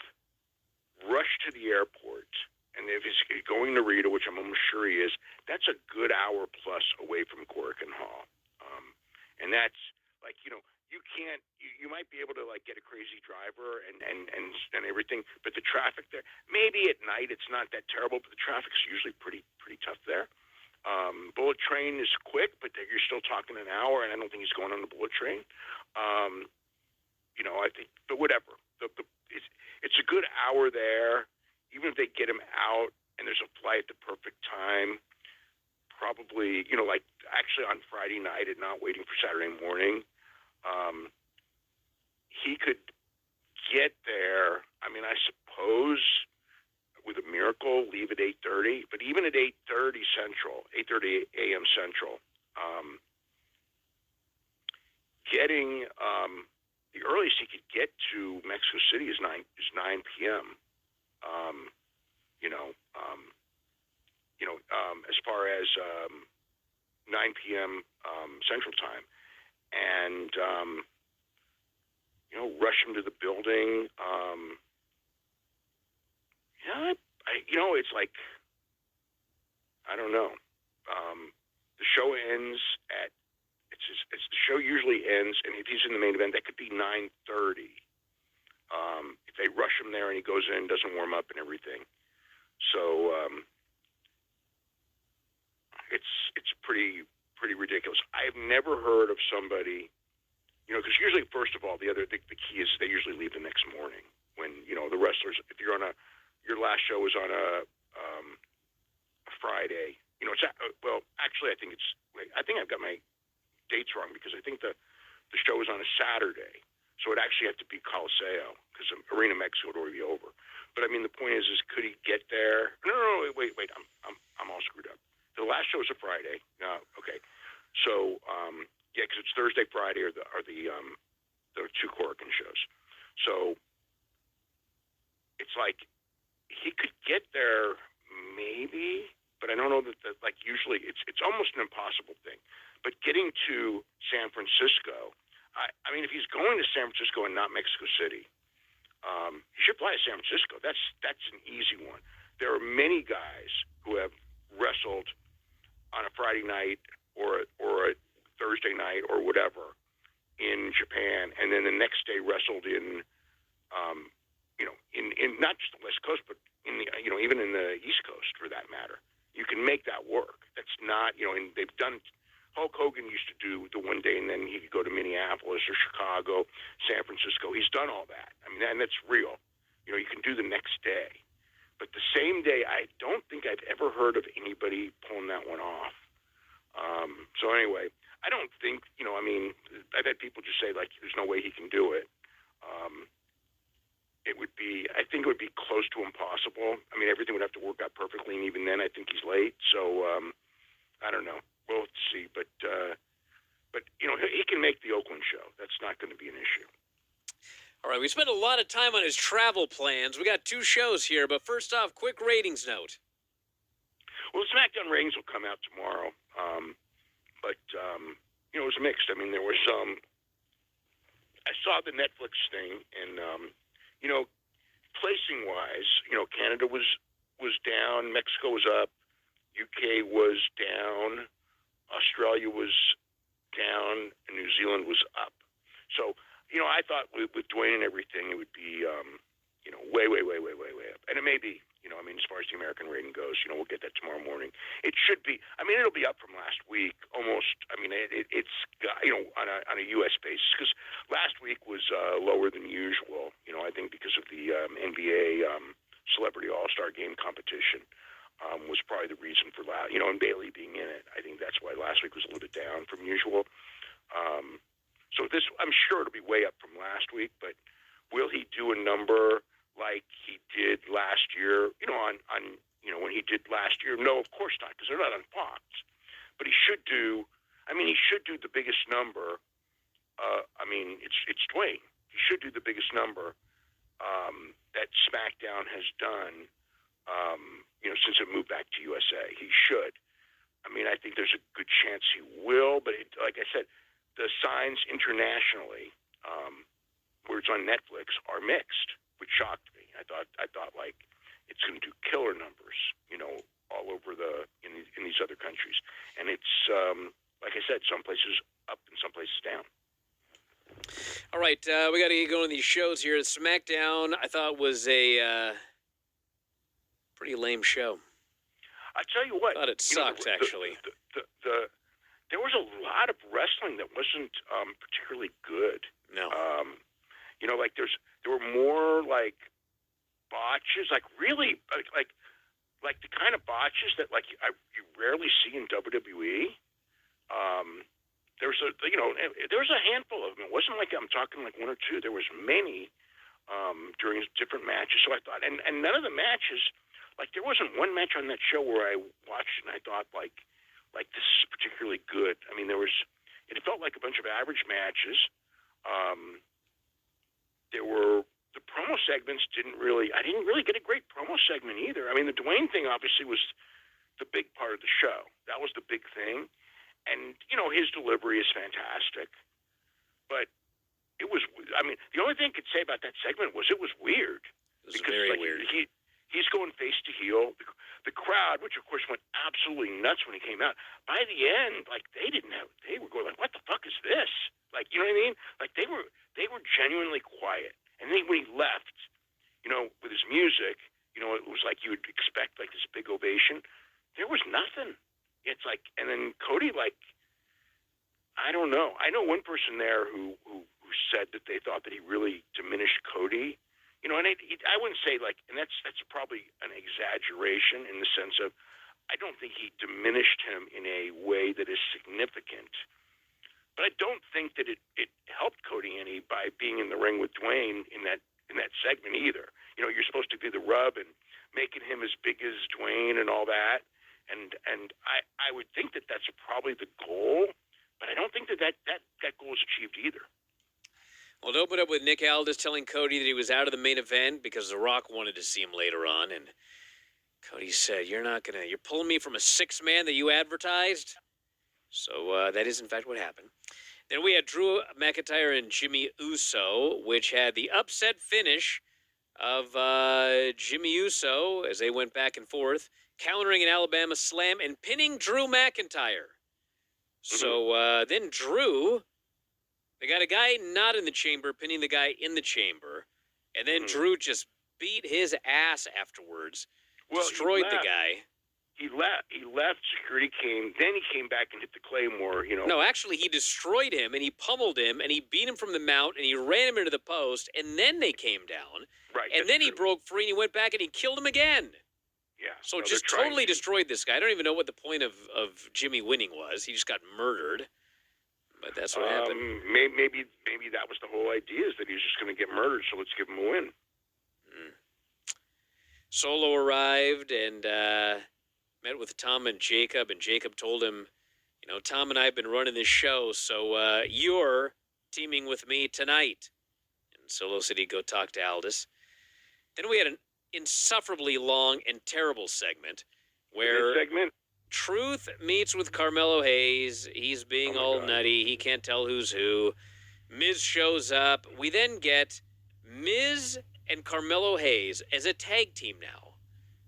S2: rush to the airport, and if he's going to Rita, which I'm almost sure he is, that's a good hour plus away from Korakuen Hall. And that's like, you can't, you might be able to like get a crazy driver and everything, but the traffic there, maybe at night it's not that terrible, but the traffic's usually pretty tough there. Bullet train is quick, but you're still talking an hour, and I don't think he's going on the bullet train. I think, but whatever. It's a good hour there. Even if they get him out and there's a flight at the perfect time, probably, like actually on Friday night and not waiting for Saturday morning, he could get there. I mean, I suppose with a miracle, leave at 8:30. But even at 8:30 a.m. Central, getting the earliest he could get to Mexico City is 9 p.m. As far as 9 p.m. Central Time, and rush him to the building. It's like I don't know. The show ends at it's the show usually ends, and if he's in the main event, that could be 9:30. If they rush him there and he goes in, doesn't warm up and everything, so it's pretty ridiculous. I've never heard of somebody, because usually, first of all, the key is they usually leave the next morning when the wrestlers. If you're on your last show is on a Friday. It's well, actually, I think I've got my dates wrong because I think the show is on a Saturday, so it actually had to be Coliseo because Arena Mexico would already be over. But I mean, the point is could he get there? No, wait, I'm all screwed up. The last show is a Friday. No, okay, so yeah, because it's Thursday, Friday are the two Corrigan shows, so it's like he could get there maybe. But I don't know that usually it's almost an impossible thing. But getting to San Francisco, I mean, if he's going to San Francisco and not Mexico City, he should fly to San Francisco. That's an easy one. There are many guys who have wrestled on a Friday night or a Thursday night or whatever in Japan, and then the next day wrestled in not just the West Coast, but in the even in the East Coast for that matter. You can make that work. That's not, and they've done. Hulk Hogan used to do the one day, and then he could go to Minneapolis or Chicago, San Francisco. He's done all that. I mean, and that's real. You can do the next day, but the same day, I don't think I've ever heard of anybody pulling that one off. So anyway, I don't think, I mean, I've had people just say there's no way he can do it. I think it would be close to impossible. I mean, everything would have to work out perfectly, and even then, I think he's late. So, I don't know. We'll see. But he can make the Oakland show. That's not going to be an issue.
S1: All right, we spent a lot of time on his travel plans. We got 2 shows here, but first off, quick ratings note.
S2: Well, the SmackDown ratings will come out tomorrow. But it was mixed. I mean, there was I saw the Netflix thing, and placing wise, Canada was down, Mexico was up, UK was down, Australia was down, and New Zealand was up. So, I thought with Dwayne and everything, it would be, way, way, way, way, way, way up. And it may be, I mean, as far as the American rating goes, we'll get that tomorrow morning. It should be, I mean, it'll be up from last week, almost. I mean, it's on a U.S. basis, because last week was lower than usual, I think because of the NBA Celebrity All-Star Game competition was probably the reason for that, and Bailey being in it. I think that's why last week was a little bit down from usual. So this, I'm sure it'll be way up from last week, but will he do a number like he did last year, on when he did last year? No, of course not, because they're not on Fox. But he should do, he should do the biggest number. It's Dwayne. He should do the biggest number that SmackDown has done, since it moved back to USA. He should. I think there's a good chance he will, but like I said, the signs internationally, where it's on Netflix, are mixed, which shocked me. I thought it's going to do killer numbers, all over in these other countries, and it's like I said, some places up and some places down.
S1: All right, we got to get going to these shows here. SmackDown, I thought, was a pretty lame show.
S2: I tell you what,
S1: I thought it sucked, actually.
S2: There was a lot of wrestling that wasn't particularly good.
S1: No.
S2: There were more botches, really like the kind of botches that you rarely see in WWE. There was a handful of them. It wasn't like I'm talking like 1 or 2. There was many during different matches. So I thought, and none of the matches, there wasn't one match on that show where I watched and I thought like this is particularly good. It felt like a bunch of average matches. The promo segments I didn't really get a great promo segment either. The Dwayne thing obviously was the big part of the show. That was the big thing. And, his delivery is fantastic. But it was, the only thing I could say about that segment was it was weird.
S1: It was very weird.
S2: He's going face to heel. The crowd, which of course went absolutely nuts when he came out. By the end, like they were going like, "What the fuck is this?" Like, you know what I mean? Like they were genuinely quiet. And then when he left, with his music, it was like you would expect like this big ovation. There was nothing. It's like, and then Cody, like, I don't know. I know one person there who said that they thought that he really diminished Cody. And I wouldn't say like, and that's probably an exaggeration in the sense of, I don't think he diminished him in a way that is significant. But I don't think that it helped Cody any by being in the ring with Dwayne in that segment either. You're supposed to do the rub and making him as big as Dwayne and all that. And I would think that that's probably the goal, but I don't think that goal is achieved either.
S1: Well, it opened up with Nick Aldis telling Cody that he was out of the main event because The Rock wanted to see him later on, and Cody said, "You're pulling me from a 6-man that you advertised?" So that is in fact what happened. Then we had Drew McIntyre and Jimmy Uso, which had the upset finish of Jimmy Uso as they went back and forth, countering an Alabama slam and pinning Drew McIntyre. So then Drew, they got a guy not in the chamber pinning the guy in the chamber, and then Drew just beat his ass afterwards, destroyed the guy.
S2: He left, security came, then he came back and hit the Claymore,
S1: No, actually, he destroyed him, and he pummeled him, and he beat him from the mount, and he ran him into the post, and then they came down.
S2: Right.
S1: And then he broke free, and he went back, and he killed him again.
S2: Yeah.
S1: So just totally destroyed this guy. I don't even know what the point of Jimmy winning was. He just got murdered. But that's what happened.
S2: Maybe that was the whole idea, is that he was just going to get murdered, so let's give him a win.
S1: Solo arrived and met with Tom and Jacob told him, Tom and I have been running this show, so you're teaming with me tonight. And Solo said he'd go talk to Aldis. Then we had an insufferably long and terrible segment where Truth meets with Carmelo Hayes. He's being all nutty. He can't tell who's who. Miz shows up. We then get Miz and Carmelo Hayes as a tag team now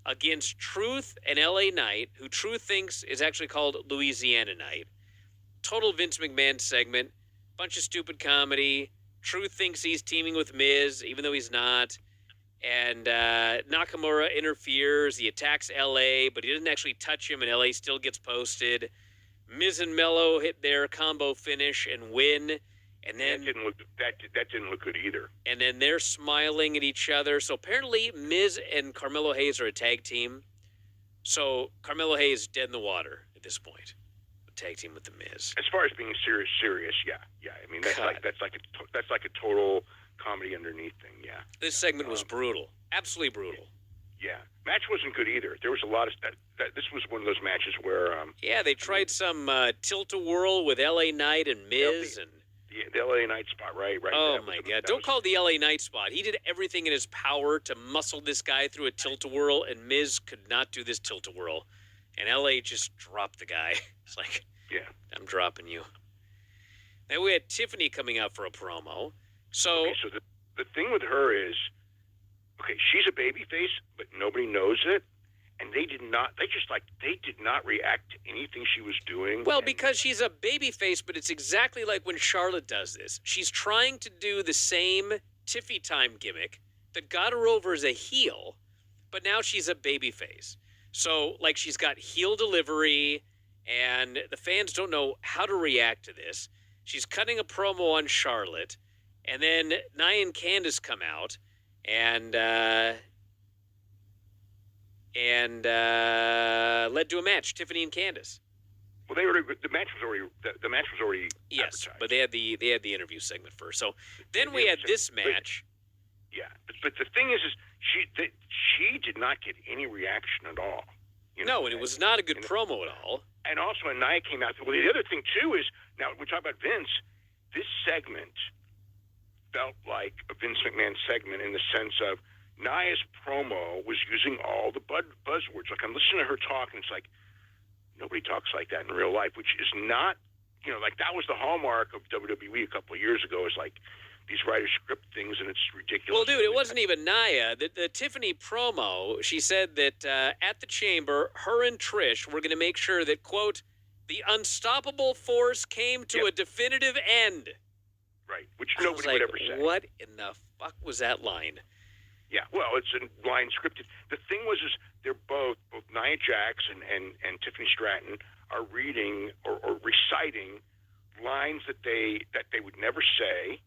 S1: against Truth and LA Knight, who Truth thinks is actually called Louisiana Knight. Total Vince McMahon segment. Bunch of stupid comedy. Truth thinks he's teaming with Miz, even though he's not. And Nakamura interferes. He attacks LA, but he doesn't actually touch him, and LA still gets posted. Miz and Mello hit their combo finish and win. And then
S2: that didn't look good either.
S1: And then they're smiling at each other. So apparently Miz and Carmelo Hayes are a tag team. So Carmelo Hayes is dead in the water at this point. A tag team with the Miz.
S2: As far as being serious, yeah. I mean, that's like a total comedy underneath thing, yeah.
S1: This segment was brutal. Absolutely brutal.
S2: Yeah. Match wasn't good either. There was a lot of this was one of those matches where
S1: they tried some tilt-a-whirl with LA Knight and Miz
S2: the LA Knight spot, right?
S1: Oh my God! Don't call it the LA Knight spot. He did everything in his power to muscle this guy through a tilt-a-whirl, and Miz could not do this tilt-a-whirl, and LA just dropped the guy. It's like, I'm dropping you. Then we had Tiffany coming out for a promo. So
S2: the thing with her is, she's a babyface, but nobody knows it. And they did not react to anything she was doing.
S1: Well, because she's a babyface, but it's exactly like when Charlotte does this. She's trying to do the same Tiffy time gimmick that got her over as a heel, but now she's a babyface. So, like, she's got heel delivery, and the fans don't know how to react to this. She's cutting a promo on Charlotte, and then Nia and Candice come out, and led to a match, Tiffany and Candice.
S2: Well, the match was already
S1: yes,
S2: advertised.
S1: But they had the interview segment first. So then we had this match.
S2: But the thing is she did not get any reaction at all.
S1: No, and it was not a good promo at all.
S2: And also, when Nia came out, well, the other thing too is, now we talk about Vince. This segment felt like a Vince McMahon segment in the sense of Nia's promo was using all the buzzwords. Like, I'm listening to her talk, and it's like, nobody talks like that in real life, which is not like that was the hallmark of WWE a couple of years ago. Is like these writers script things, and it's ridiculous.
S1: Well, dude, it wasn't even Nia. The Tiffany promo, she said that at the Chamber, her and Trish were going to make sure that, quote, the unstoppable force came to a definitive end.
S2: Right, which nobody would ever say.
S1: What in the fuck was that line?
S2: Yeah, well, it's a line scripted. The thing was, is they're both Nia Jax and Tiffany Stratton are reading or reciting lines that they would never say,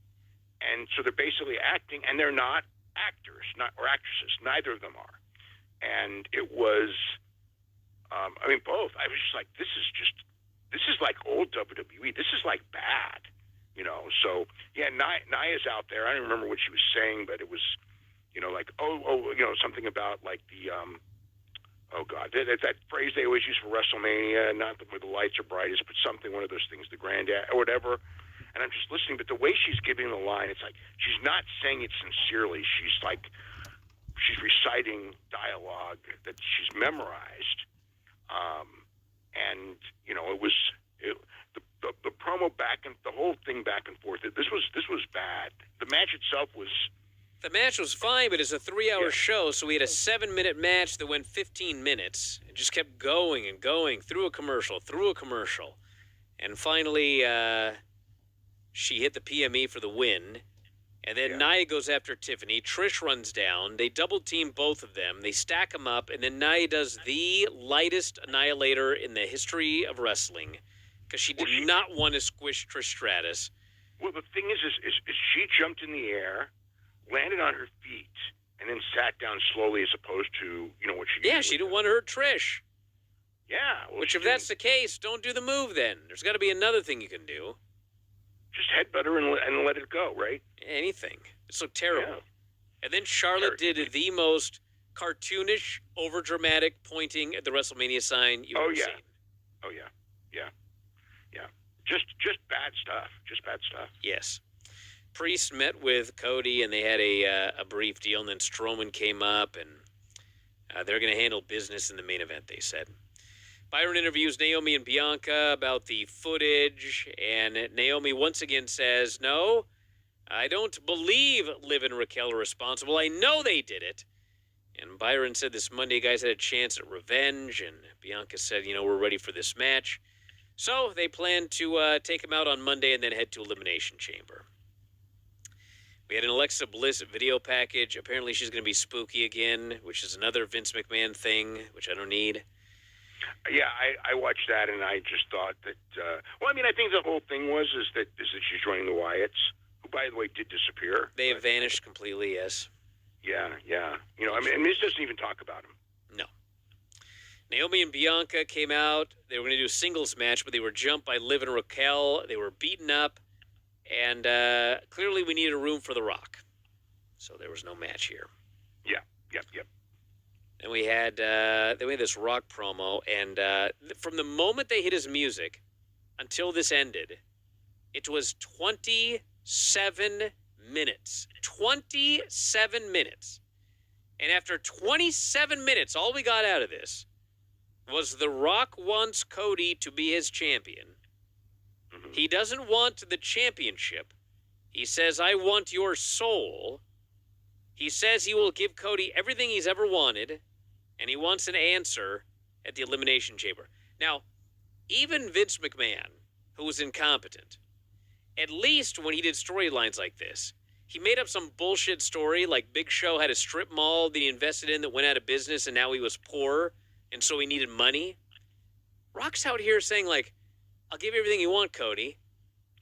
S2: and so they're basically acting, and they're not actors, or actresses. Neither of them are. And it was, both. I was just like, this is like old WWE. This is like bad, So yeah, Nia's out there. I don't remember what she was saying, but it was. Something about like the, oh God, that phrase they always use for WrestleMania, not where the lights are brightest, but something, one of those things, the granddad or whatever. And I'm just listening, but the way she's giving the line, it's like she's not saying it sincerely. She's reciting dialogue that she's memorized. It was the promo back and the whole thing back and forth. This was bad. The match itself was.
S1: The match was fine, but it's a 3-hour show, so we had a 7-minute match that went 15 minutes. It just kept going and going through a commercial. And finally, she hit the PME for the win. And then Nia goes after Tiffany. Trish runs down. They double-team both of them. They stack them up, and then Nia does the lightest annihilator in the history of wrestling because she did not want to squish Trish Stratus.
S2: Well, the thing is she jumped in the air, landed on her feet, and then sat down slowly as opposed to, what she
S1: Yeah, she didn't want to hurt Trish.
S2: Yeah. Well,
S1: which, if that's the case, don't do the move then. There's got to be another thing you can do.
S2: Just headbutt her and let it go, right?
S1: Anything. It's so terrible.
S2: Yeah.
S1: And then Charlotte did the most cartoonish, overdramatic pointing at the WrestleMania sign you've ever seen.
S2: Oh, yeah. Yeah. Yeah. Just bad stuff. Just bad stuff.
S1: Yes. Priest met with Cody, and they had a brief deal, and then Strowman came up, and they're going to handle business in the main event, they said. Byron interviews Naomi and Bianca about the footage, and Naomi once again says, no, I don't believe Liv and Raquel are responsible. I know they did it. And Byron said this Monday guys had a chance at revenge, and Bianca said, we're ready for this match. So they plan to take him out on Monday and then head to Elimination Chamber. We had an Alexa Bliss video package. Apparently she's going to be spooky again, which is another Vince McMahon thing, which I don't need.
S2: Yeah, I watched that, and I just thought that. I think the whole thing is that she's joining the Wyatts, who, by the way, did disappear.
S1: They have vanished completely. Yes.
S2: Yeah. And Miz doesn't even talk about him.
S1: No. Naomi and Bianca came out. They were going to do a singles match, but they were jumped by Liv and Raquel. They were beaten up, and clearly we needed a room for The Rock, so there was no match here.
S2: Yeah. Yep.
S1: And we had this Rock promo, and from the moment they hit his music until this ended, it was 27 minutes. 27 minutes. And after 27 minutes, all we got out of this was The Rock wants Cody to be his champion. Mm-hmm. He doesn't want the championship. He says, I want your soul. He says he will give Cody everything he's ever wanted, and he wants an answer at the Elimination Chamber. Now, even Vince McMahon, who was incompetent, at least when he did storylines like this, he made up some bullshit story like Big Show had a strip mall that he invested in that went out of business and now he was poor and so he needed money. Rock's out here saying, like, I'll give you everything you want, Cody.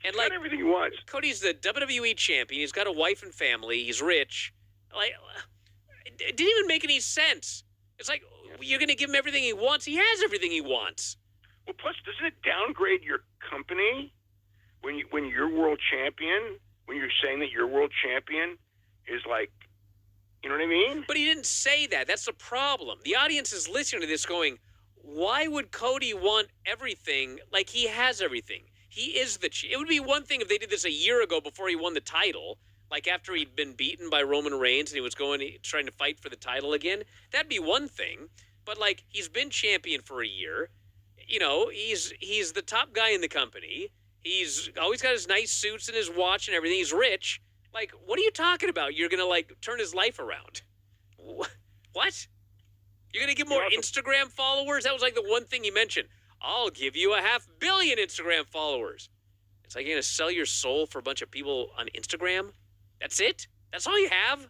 S1: And
S2: like, everything he wants.
S1: Cody's the WWE champion. He's got a wife and family. He's rich. Like, it didn't even make any sense. It's like, you're going to give him everything he wants? He has everything he wants.
S2: Well, plus, doesn't it downgrade your company when you're world champion? When you're saying that your world champion is like, you know what I mean?
S1: But he didn't say that. That's the problem. The audience is listening to this going, why would Cody want everything like he has everything? He is it would be one thing if they did this a year ago before he won the title, like after he'd been beaten by Roman Reigns and he was trying to fight for the title again. That'd be one thing. But like, he's been champion for a year. You know, he's the top guy in the company. He's always got his nice suits and his watch and everything. He's rich. Like, what are you talking about? You're going to, like, turn his life around. What? You're going to give more Instagram followers? That was, like, the one thing he mentioned. I'll give you 500 million Instagram followers. It's like you're going to sell your soul for a bunch of people on Instagram? That's it? That's all you have?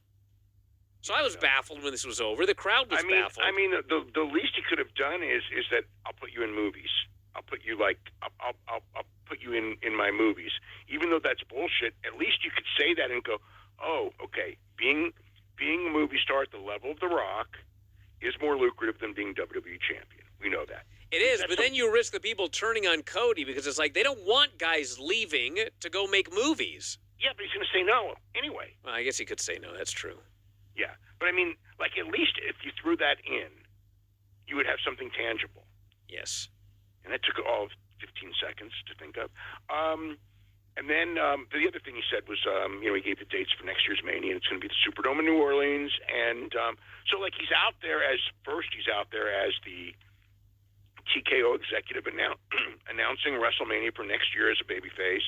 S1: So I was baffled when this was over. The crowd was baffled.
S2: I mean, the least he could have done is that I'll put you in movies. I'll put you I'll put you in my movies. Even though that's bullshit, at least you could say that and go, oh, okay, being a movie star at the level of The Rock is more lucrative than being WWE champion. We know that.
S1: It is, but then you risk the people turning on Cody because it's like they don't want guys leaving to go make movies.
S2: Yeah, but he's going to say no anyway.
S1: Well, I guess he could say no. That's true.
S2: Yeah, but I mean, like, at least if you threw that in, you would have something tangible.
S1: Yes.
S2: And that took all of 15 seconds to think of. And then the other thing he said was, he gave the dates for next year's Mania, and it's going to be the Superdome in New Orleans. And so, like, he's out there as the TKO executive announcing WrestleMania for next year as a babyface.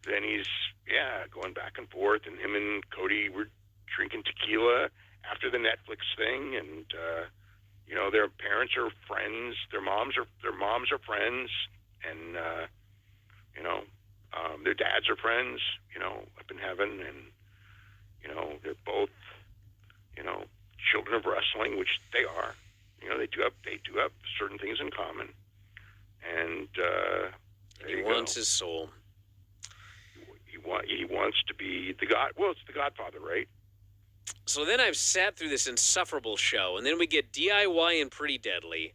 S2: Then he's, going back and forth, and him and Cody were drinking tequila after the Netflix thing, and their parents are friends, their moms are friends, and their dads are friends, up in heaven, and they're both children of wrestling, which they are. They do have certain things in common, and
S1: he wants his soul.
S2: He wants to be the God. Well, it's the Godfather, right?
S1: So then I've sat through this insufferable show, and then we get DIY and Pretty Deadly,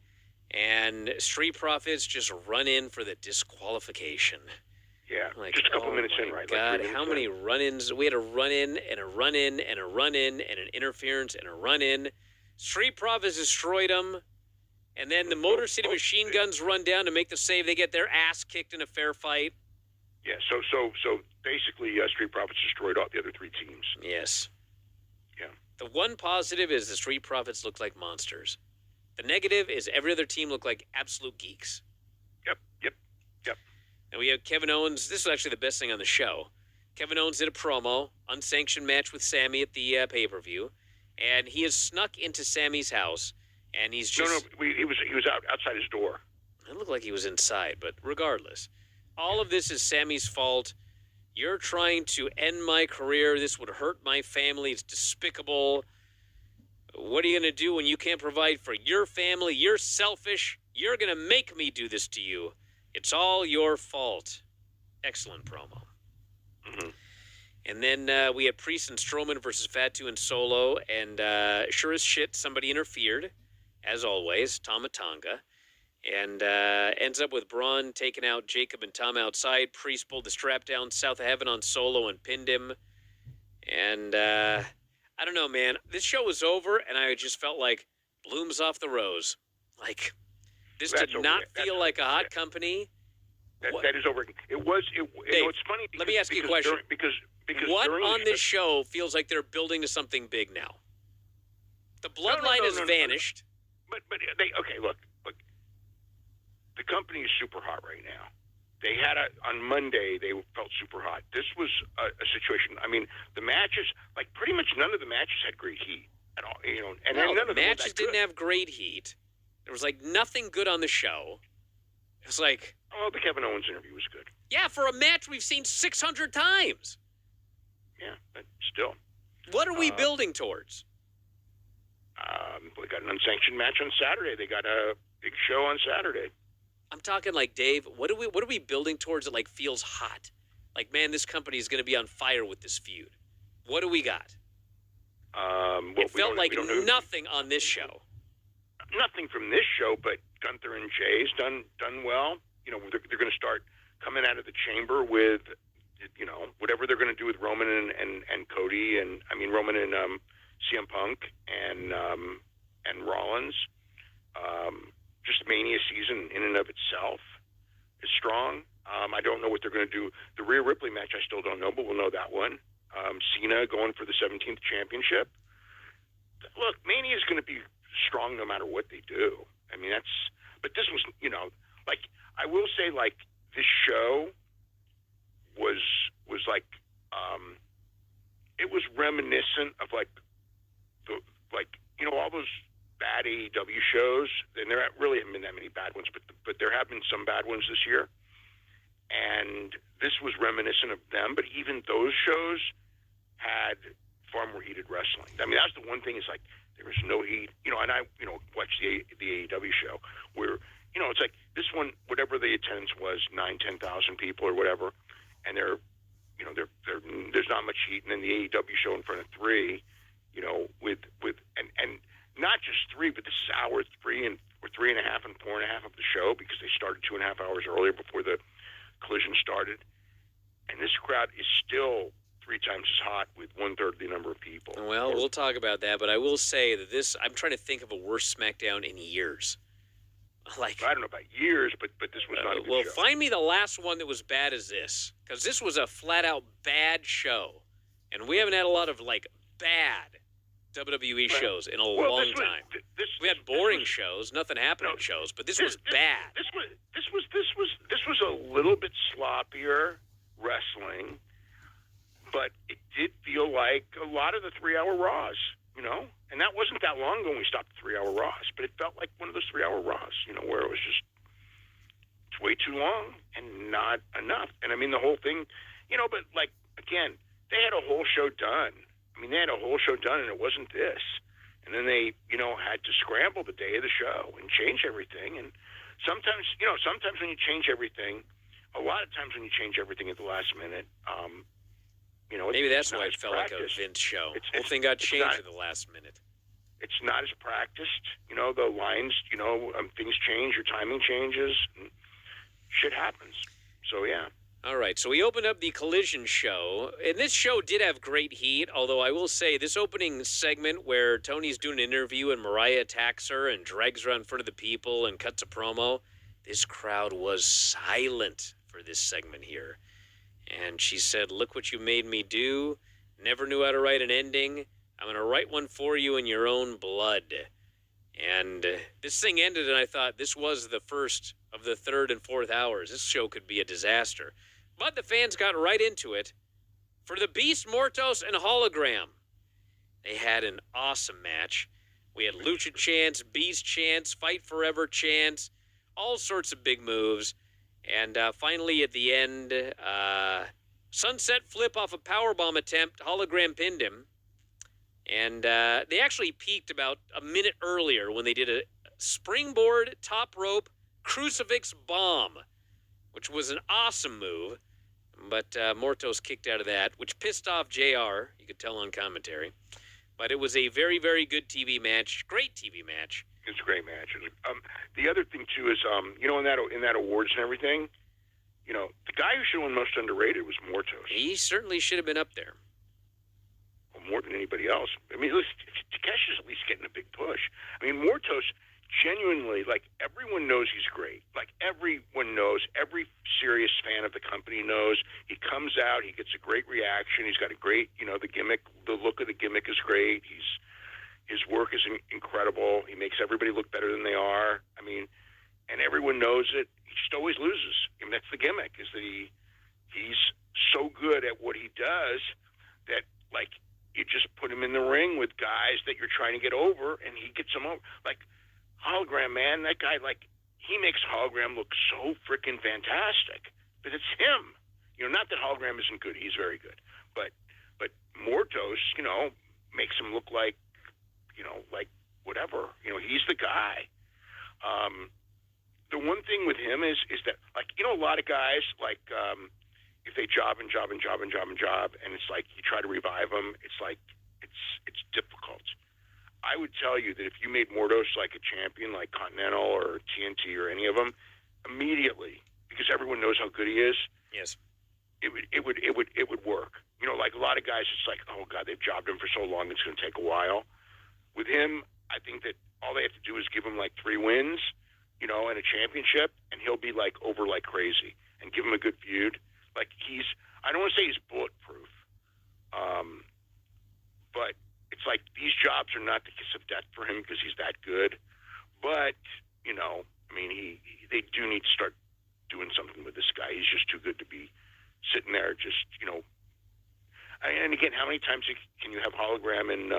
S1: and Street Profits just run in for the disqualification.
S2: Yeah, like, just a couple minutes in, right?
S1: God, like how many run-ins? We had a run-in and a run-in and a run-in and an interference and a run-in. Street Profits destroyed them, and then the Motor City Machine Guns run down to make the save. They get their ass kicked in a fair fight.
S2: Yeah, so basically, Street Profits destroyed all the other three teams.
S1: Yes.
S2: Yeah.
S1: The one positive is the Street Profits look like monsters. The negative is every other team look like absolute geeks.
S2: Yep.
S1: And we have Kevin Owens. This was actually the best thing on the show. Kevin Owens did a promo, unsanctioned match with Sammy at the pay-per-view, and he has snuck into Sammy's house, and he's just...
S2: No, he was outside his door.
S1: It looked like he was inside, but regardless. All of this is Sammy's fault. You're trying to end my career. This would hurt my family. It's despicable. What are you going to do when you can't provide for your family? You're selfish. You're going to make me do this to you. It's all your fault. Excellent promo.
S2: Mm-hmm.
S1: And then we had Priest and Strowman versus Fatu and Solo. And sure as shit, somebody interfered, as always, Tama Tonga. And ends up with Braun taking out Jacob and Tom outside. Priest pulled the strap down south of heaven on Solo and pinned him. And I don't know, man. This show was over, and I just felt like blooms off the rose. Like, this did not feel like a hot company.
S2: That is over. It was. Dave, it's funny.
S1: Let me ask you a question.
S2: Because
S1: what on this show feels like they're building to something big now? The bloodline has vanished.
S2: But look. The company is super hot right now. They had on Monday, they felt super hot. This was a situation. I mean, the matches, like pretty much none of the matches had great heat at all. And none of the
S1: matches didn't have great heat. There was like nothing good on the show. It's like,
S2: the Kevin Owens interview was good.
S1: Yeah, for a match we've seen 600 times.
S2: Yeah, but still.
S1: What are we building towards?
S2: They got an unsanctioned match on Saturday. They got a big show on Saturday.
S1: I'm talking like, Dave, what are we building towards that like feels hot? Like, man, this company is going to be on fire with this feud. What do we got? It felt like nothing on this show.
S2: Nothing from this show, but Gunther and Jay's done well. They're going to start coming out of the chamber with, whatever they're going to do with Roman and Cody, and I mean Roman and CM Punk and Rollins. Just Mania season in and of itself is strong. I don't know what they're going to do. The Rhea Ripley match, I still don't know, but we'll know that one. Cena going for the 17th championship. Look, Mania is going to be strong no matter what they do. I mean, but this was, I will say, like, this show was like it was reminiscent of like all those bad AEW shows. And there really haven't been that many bad ones, but there have been some bad ones this year. And this was reminiscent of them, but even those shows had far more heated wrestling. I mean, that's the one thing is like there was no heat, and I watched the AEW show where it's like this one, whatever the attendance was, 9,000-10,000 people or whatever, and there's not much heat, and then the AEW show in front of 3, with and not just 3, but this is hour 3 or 3.5 and 4.5 of the show because they started 2.5 hours earlier before the collision started, and this crowd is still 3 times as hot with 1/3 the number of people.
S1: Well, we'll talk about that, but I will say that I'm trying to think of a worse SmackDown in years. Like,
S2: I don't know about years, but this was not a good show.
S1: Find me the last one that was bad as this, because this was a flat-out bad show, and we haven't had a lot of, like, bad WWE shows in a long time. We had boring shows, nothing happened in shows, but this was bad.
S2: This was a little bit sloppier wrestling, but it did feel like a lot of the 3-hour Raws, and that wasn't that long ago when we stopped the 3-hour Raws, but it felt like one of those 3-hour Raws, where it was just it's way too long and not enough. And I mean the whole thing, but like again, they had a whole show done. I mean, they had a whole show done, and it wasn't this. And then they, had to scramble the day of the show and change everything. And sometimes when you change everything, a lot of times when you change everything at the last minute,
S1: maybe that's why it felt like a Vince show. The whole thing got changed at the last minute.
S2: It's not as practiced. The lines, things change, your timing changes, and shit happens. So, yeah.
S1: All right, so we opened up the Collision show, and this show did have great heat, although I will say this opening segment where Tony's doing an interview and Mariah attacks her and drags her out in front of the people and cuts a promo, this crowd was silent for this segment here. And she said, "Look what you made me do. Never knew how to write an ending. I'm going to write one for you in your own blood." And this thing ended, and I thought this was the first of the 3rd and 4th hours. This show could be a disaster. But the fans got right into it. For the Beast, Mortos, and Hologram, they had an awesome match. We had Lucha chants, Beast chants, Fight Forever chants, all sorts of big moves. And finally, at the end, sunset flip off a powerbomb attempt. Hologram pinned him. And they actually peaked about a minute earlier when they did a springboard, top rope, crucifix bomb, which was an awesome move. But Mortos kicked out of that, which pissed off JR. You could tell on commentary. But it was a very, very good TV match. Great TV match.
S2: It's a great match. The other thing, too, is, in that awards and everything, the guy who should have been most underrated was Mortos.
S1: He certainly should have been up there.
S2: Well, more than anybody else. I mean, Takeshi's at least getting a big push. I mean, Mortos, genuinely, like, everyone knows he's great. Like, everyone knows. Every serious fan of the company knows. He comes out. He gets a great reaction. He's got a great, the gimmick. The look of the gimmick is great. His work is incredible. He makes everybody look better than they are. I mean, and everyone knows it. He just always loses. I mean, that's the gimmick, is that he's so good at what he does that, like, you just put him in the ring with guys that you're trying to get over, and he gets them over. Like, Hologram, man, that guy, like, he makes Hologram look so freaking fantastic. But it's him. Not that Hologram isn't good. He's very good. But Mortos, makes him look like, like whatever. He's the guy. The one thing with him is that, like, a lot of guys, like, if they job, and it's like you try to revive them, it's like it's difficult. I would tell you that if you made Mortos like a champion, like Continental or TNT or any of them, immediately, because everyone knows how good he is.
S1: Yes.
S2: It would work. Like a lot of guys, it's like, oh God, they've jobbed him for so long, it's going to take a while. With him, I think that all they have to do is give him like 3 wins, and a championship, and he'll be like over like crazy. And give him a good feud. Like I don't want to say he's bulletproof, but it's like these jobs are not the kiss of death for him because he's that good. But I mean, they do need to start doing something with this guy. He's just too good to be sitting there just, and again, how many times can you have Hologram and,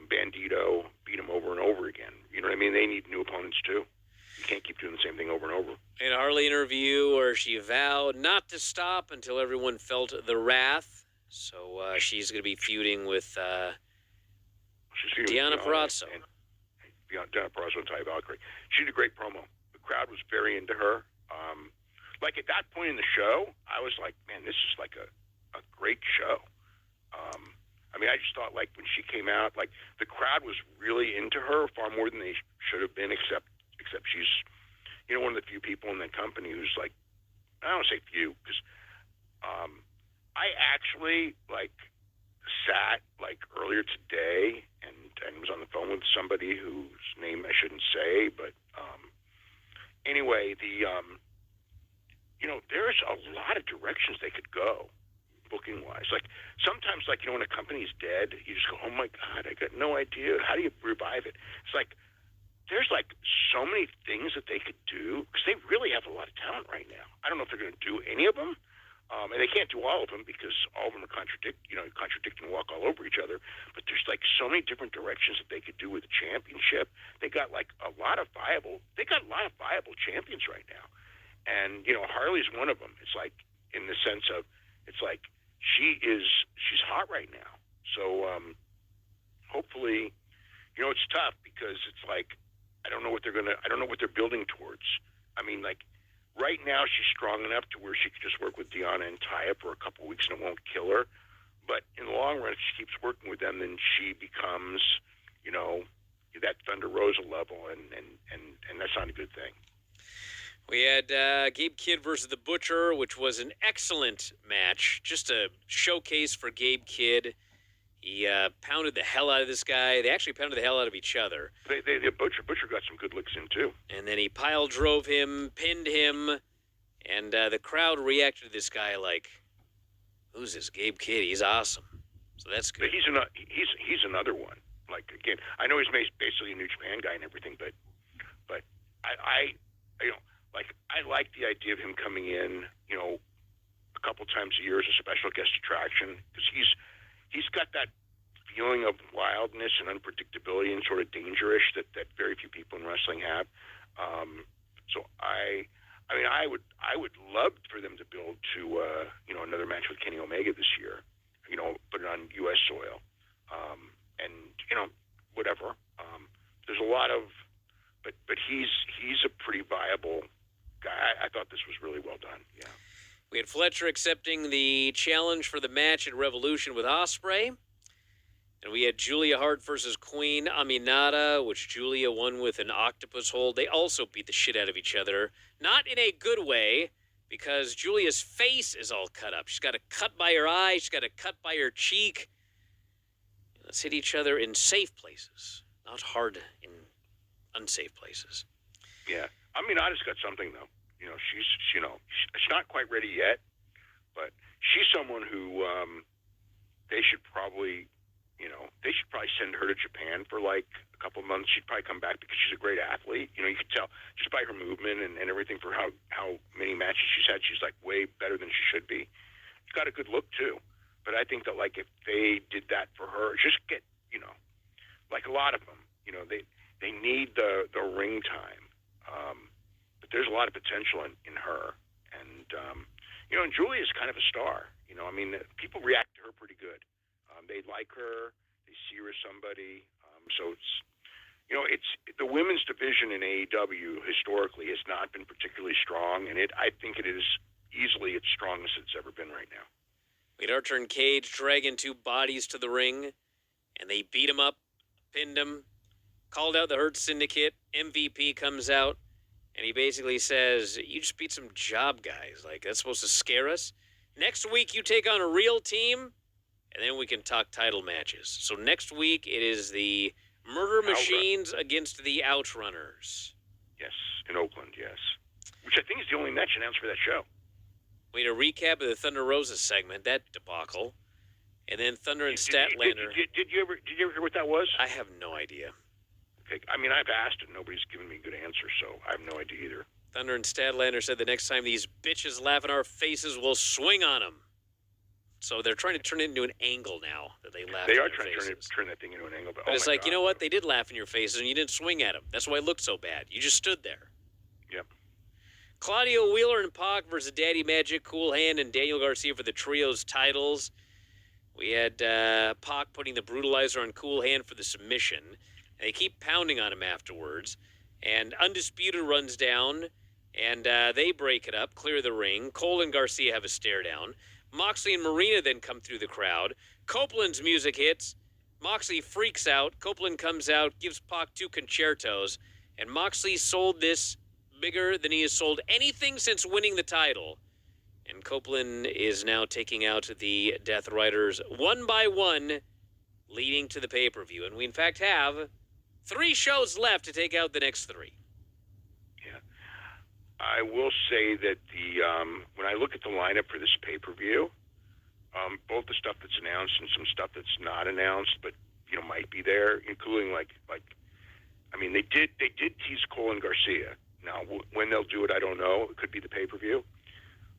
S2: Bandito beat him over and over again? You know what I mean? They need new opponents too. You can't keep doing the same thing over and over.
S1: In a Harley interview where she vowed not to stop until everyone felt the wrath. So she's going to be feuding with Deonna Purrazzo.
S2: Deonna Purrazzo and Ty Valkyrie. She did a great promo. The crowd was very into her. Like at that point in the show, I was like, man, this is like a great show. I just thought like when she came out, like the crowd was really into her far more than they should have been, except she's, one of the few people in the company who's like, I don't want to say few, because I actually like sat like earlier today and was on the phone with somebody whose name I shouldn't say, but anyway, there's a lot of directions they could go booking wise. Like sometimes, like when a company's dead, you just go, oh my god, I got no idea. How do you revive it? It's like there's like so many things that they could do because they really have a lot of talent right now. I don't know if they're going to do any of them, and they can't do all of them because all of them are contradict and walk all over each other. But there's like so many different directions that they could do with the championship. They got like a lot of viable champions right now, and Harley's one of them. It's like in the sense of it's like she's hot right now. So hopefully, it's tough because it's like I don't know what they're building towards. I mean, like right now she's strong enough to where she could just work with Deonna and Taya for a couple of weeks and it won't kill her. But in the long run, if she keeps working with them, then she becomes, that Thunder Rosa level, and that's not a good thing.
S1: We had Gabe Kidd versus the Butcher, which was an excellent match. Just a showcase for Gabe Kidd. He pounded the hell out of this guy. They actually pounded the hell out of each other.
S2: The Butcher got some good licks in, too.
S1: And then he pile drove him, pinned him, and the crowd reacted to this guy like, who's this Gabe Kidd? He's awesome. So that's good.
S2: But he's another one. Like, again, I know he's basically a New Japan guy and everything, but I like the idea of him coming in, a couple times a year as a special guest attraction because he's got that feeling of wildness and unpredictability and sort of dangerous that very few people in wrestling have. So I would love for them to build to another match with Kenny Omega this year. Put it on U.S. soil, and whatever. There's a lot of, but he's a pretty viable guy. I thought this was really well done. Yeah.
S1: We had Fletcher accepting the challenge for the match at Revolution with Ospreay. And we had Julia Hart versus Queen Aminata, which Julia won with an octopus hold. They also beat the shit out of each other. Not in a good way, because Julia's face is all cut up. She's got a cut by her eye. She's got a cut by her cheek. Let's hit each other in safe places, not hard in unsafe places.
S2: Yeah. Aminata's got something, though. She's not quite ready yet, but she's someone who they should probably send her to Japan for like a couple of months. She'd probably come back because she's a great athlete. You could tell just by her movement and everything for how many matches she's had. She's like way better than she should be. She's got a good look too. But I think that like if they did that for her, just get like a lot of them, they need the ring time. But there's a lot of potential in her, and and Julia's kind of a star. People react to her pretty good. They like her. They see her as somebody. So it's the women's division in AEW historically has not been particularly strong, and I think it is easily its strongest it's ever been right now.
S1: We had Archer and Cage dragging two bodies to the ring, and they beat him up, pinned him, called out the Hurt Syndicate. MVP comes out, and he basically says, you just beat some job guys. Like, that's supposed to scare us? Next week, you take on a real team, and then we can talk title matches. So next week, it is the Murder Machines against the Outrunners.
S2: Yes, in Oakland, yes. Which I think is the only match announced for that show.
S1: We had a recap of the Thunder Rosa segment, that debacle. And then Thunder and Statlander.
S2: Did you ever hear what that was?
S1: I have no idea.
S2: Okay. I've asked and nobody's given me a good answer, so I have no idea either.
S1: Thunder and Statlander said the next time these bitches laugh in our faces, we'll swing on them. So they're trying to turn it into an angle now that they laugh.
S2: They are trying to turn that thing into an angle.
S1: But it's like, you know what? They did laugh in your faces and you didn't swing at them. That's why it looked so bad. You just stood there.
S2: Yep.
S1: Claudio Wheeler and Pac versus Daddy Magic, Cool Hand, and Daniel Garcia for the trios titles. We had Pac putting the brutalizer on Cool Hand for the submission. And they keep pounding on him afterwards. And Undisputed runs down, and they break it up, clear the ring. Cole and Garcia have a stare down. Moxley and Marina then come through the crowd. Copeland's music hits. Moxley freaks out. Copeland comes out, gives Pac 2 concertos. And Moxley sold this bigger than he has sold anything since winning the title. And Copeland is now taking out the Death Riders one by one, leading to the pay-per-view. And we, in fact, have 3 shows left to take out the next 3.
S2: Yeah. I will say that when I look at the lineup for this pay-per-view, both the stuff that's announced and some stuff that's not announced, but might be there, including like I mean, they did tease Cole and Garcia. Now, when they'll do it, I don't know. It could be the pay-per-view,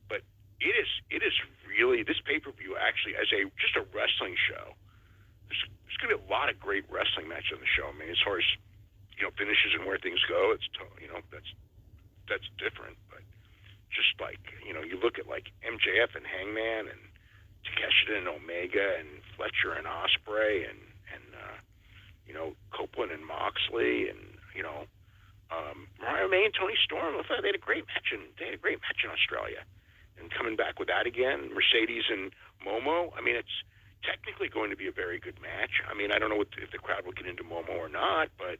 S2: but it is really, this pay-per-view actually, as just a wrestling show. There's going to be a lot of great wrestling matches on the show. I mean, as far as finishes and where things go, it's that's different. But just like you look at like MJF and Hangman and Takeshita and Omega and Fletcher and Ospreay and Copeland and Moxley and Mariah May and Tony Storm. I thought they had a great match in Australia, and coming back with that again, Mercedes and Momo. I mean, it's technically going to be a very good match. I mean, I don't know if the crowd will get into Momo or not, but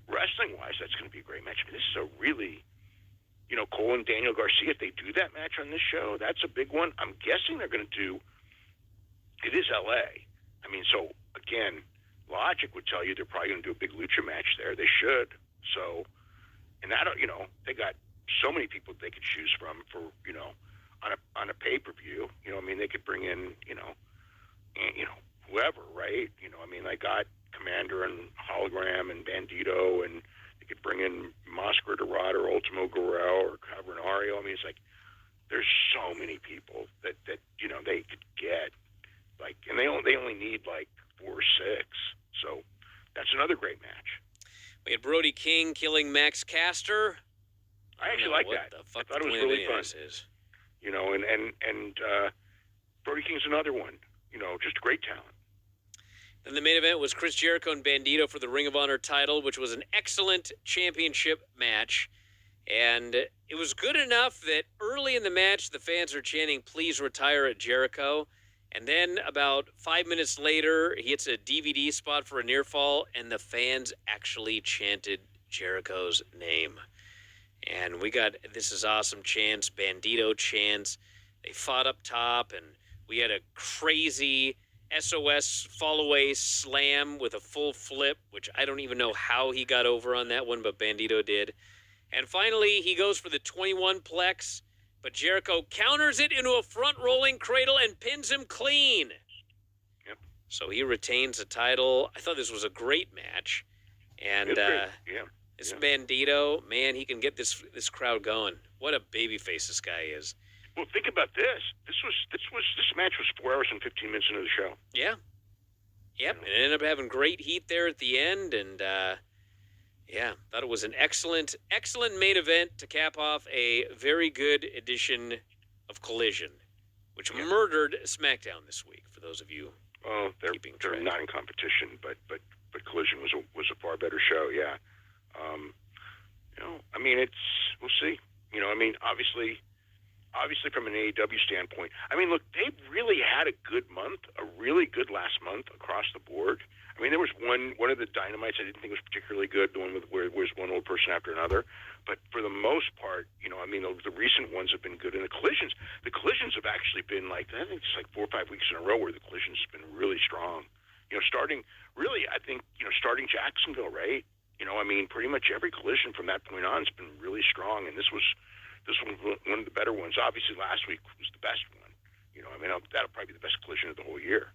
S2: wrestling-wise, that's going to be a great match. I mean, this is a really, Cole and Daniel Garcia, if they do that match on this show, that's a big one. I'm guessing they're going to do, it is L.A. I mean, so, again, logic would tell you they're probably going to do a big lucha match there. They should. So, and I don't, they got so many people they could choose from for, on a pay-per-view. I mean, they could bring in, whoever, right? I mean, they got Commander and Hologram and Bandito, and they could bring in Mosquera Dorado or Ultimo Guerrero or Cavernario. I mean, it's like there's so many people that they could get, like, and they only need like 4 or 6. So that's another great match.
S1: We had Brody King killing Max Caster.
S2: I actually like that. I thought it was really fun. And Brody King's another one. Just great talent.
S1: Then the main event was Chris Jericho and Bandito for the Ring of Honor title, which was an excellent championship match. And it was good enough that early in the match, the fans are chanting, "Please retire" at Jericho. And then about 5 minutes later, he hits a DVD spot for a near fall, and the fans actually chanted Jericho's name. And we got "This is awesome" chants, Bandito chants. They fought up top, and we had a crazy SOS fall-away slam with a full flip, which I don't even know how he got over on that one, but Bandito did. And finally, he goes for the 21-plex, but Jericho counters it into a front-rolling cradle and pins him clean.
S2: Yep.
S1: So he retains the title. I thought this was a great match. And this Bandito, man, he can get this crowd going. What a babyface this guy is.
S2: Well, think about this. This match was 4 hours and 15 minutes into the show.
S1: Yeah. Yep. And it ended up having great heat there at the end, and thought it was an excellent main event to cap off a very good edition of Collision, which murdered Smackdown this week. For those of you keeping track.
S2: They're not in competition, but Collision was a far better show. Yeah. I mean, we'll see. I mean, obviously from an AEW standpoint, I mean, look, they really had a good month, a really good last month across the board. I mean, there was one of the Dynamites I didn't think was particularly good, the one where was one old person after another. But for the most part, I mean, the recent ones have been good. And the collisions have actually been like, I think it's like 4 or 5 weeks in a row where the collisions have been really strong. Starting Jacksonville, right? I mean, pretty much every collision from that point on has been really strong. And this one was one of the better ones. Obviously, last week was the best one. I mean, that'll probably be the best collision of the whole year.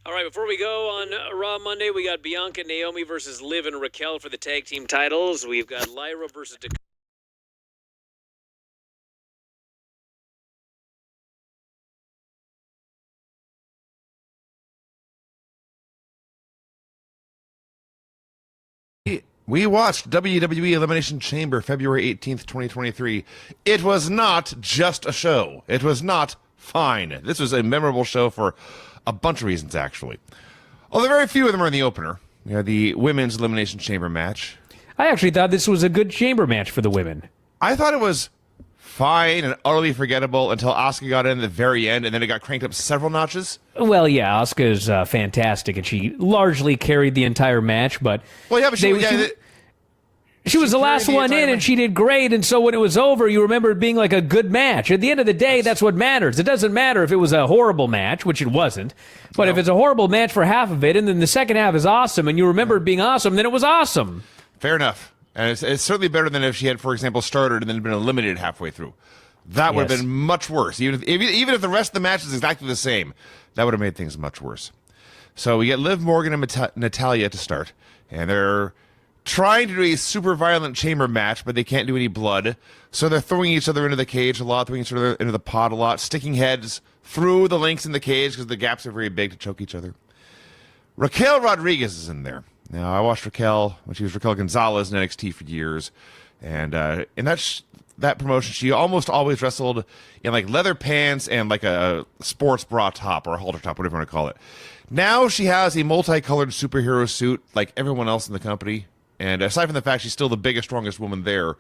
S1: All right, before we go on Raw Monday, we got Bianca and Naomi versus Liv and Raquel for the tag team titles. We've got Lyra versus Dakota.
S3: We watched WWE Elimination Chamber February 18th, 2023. It was not just a show. It was not fine. This was a memorable show for a bunch of reasons, actually. Although very few of them are in the opener. We had the Women's Elimination Chamber match.
S4: I actually thought this was a good chamber match for the women.
S3: I thought it was fine and utterly forgettable until Asuka got in at the very end, and then it got cranked up several notches.
S4: Well, yeah, Asuka's fantastic, and she largely carried the entire match, but...
S3: Well, yeah, but
S4: she was the last one in, and she did great, and so when it was over, you remember it being like a good match. At the end of the day, that's what matters. It doesn't matter if it was a horrible match, which it wasn't, but if it's a horrible match for half of it, and then the second half is awesome, and you remember it being awesome, then it was awesome.
S3: Fair enough. And it's certainly better than if she had, for example, started and then been eliminated halfway through. That would have been much worse. Even if the rest of the match is exactly the same, that would have made things much worse. So we get Liv Morgan and Natalya to start, and they're trying to do a super violent chamber match, but they can't do any blood. So they're throwing each other into the cage a lot, throwing each other into the pot a lot, sticking heads through the links in the cage because the gaps are very big to choke each other. Raquel Rodriguez is in there. Now, I watched Raquel when she was Raquel Gonzalez in NXT for years, and in that promotion, she almost always wrestled in like leather pants and like a sports bra top or a halter top, whatever you want to call it. Now she has a multicolored superhero suit like everyone else in the company, and aside from the fact she's still the biggest, strongest woman there,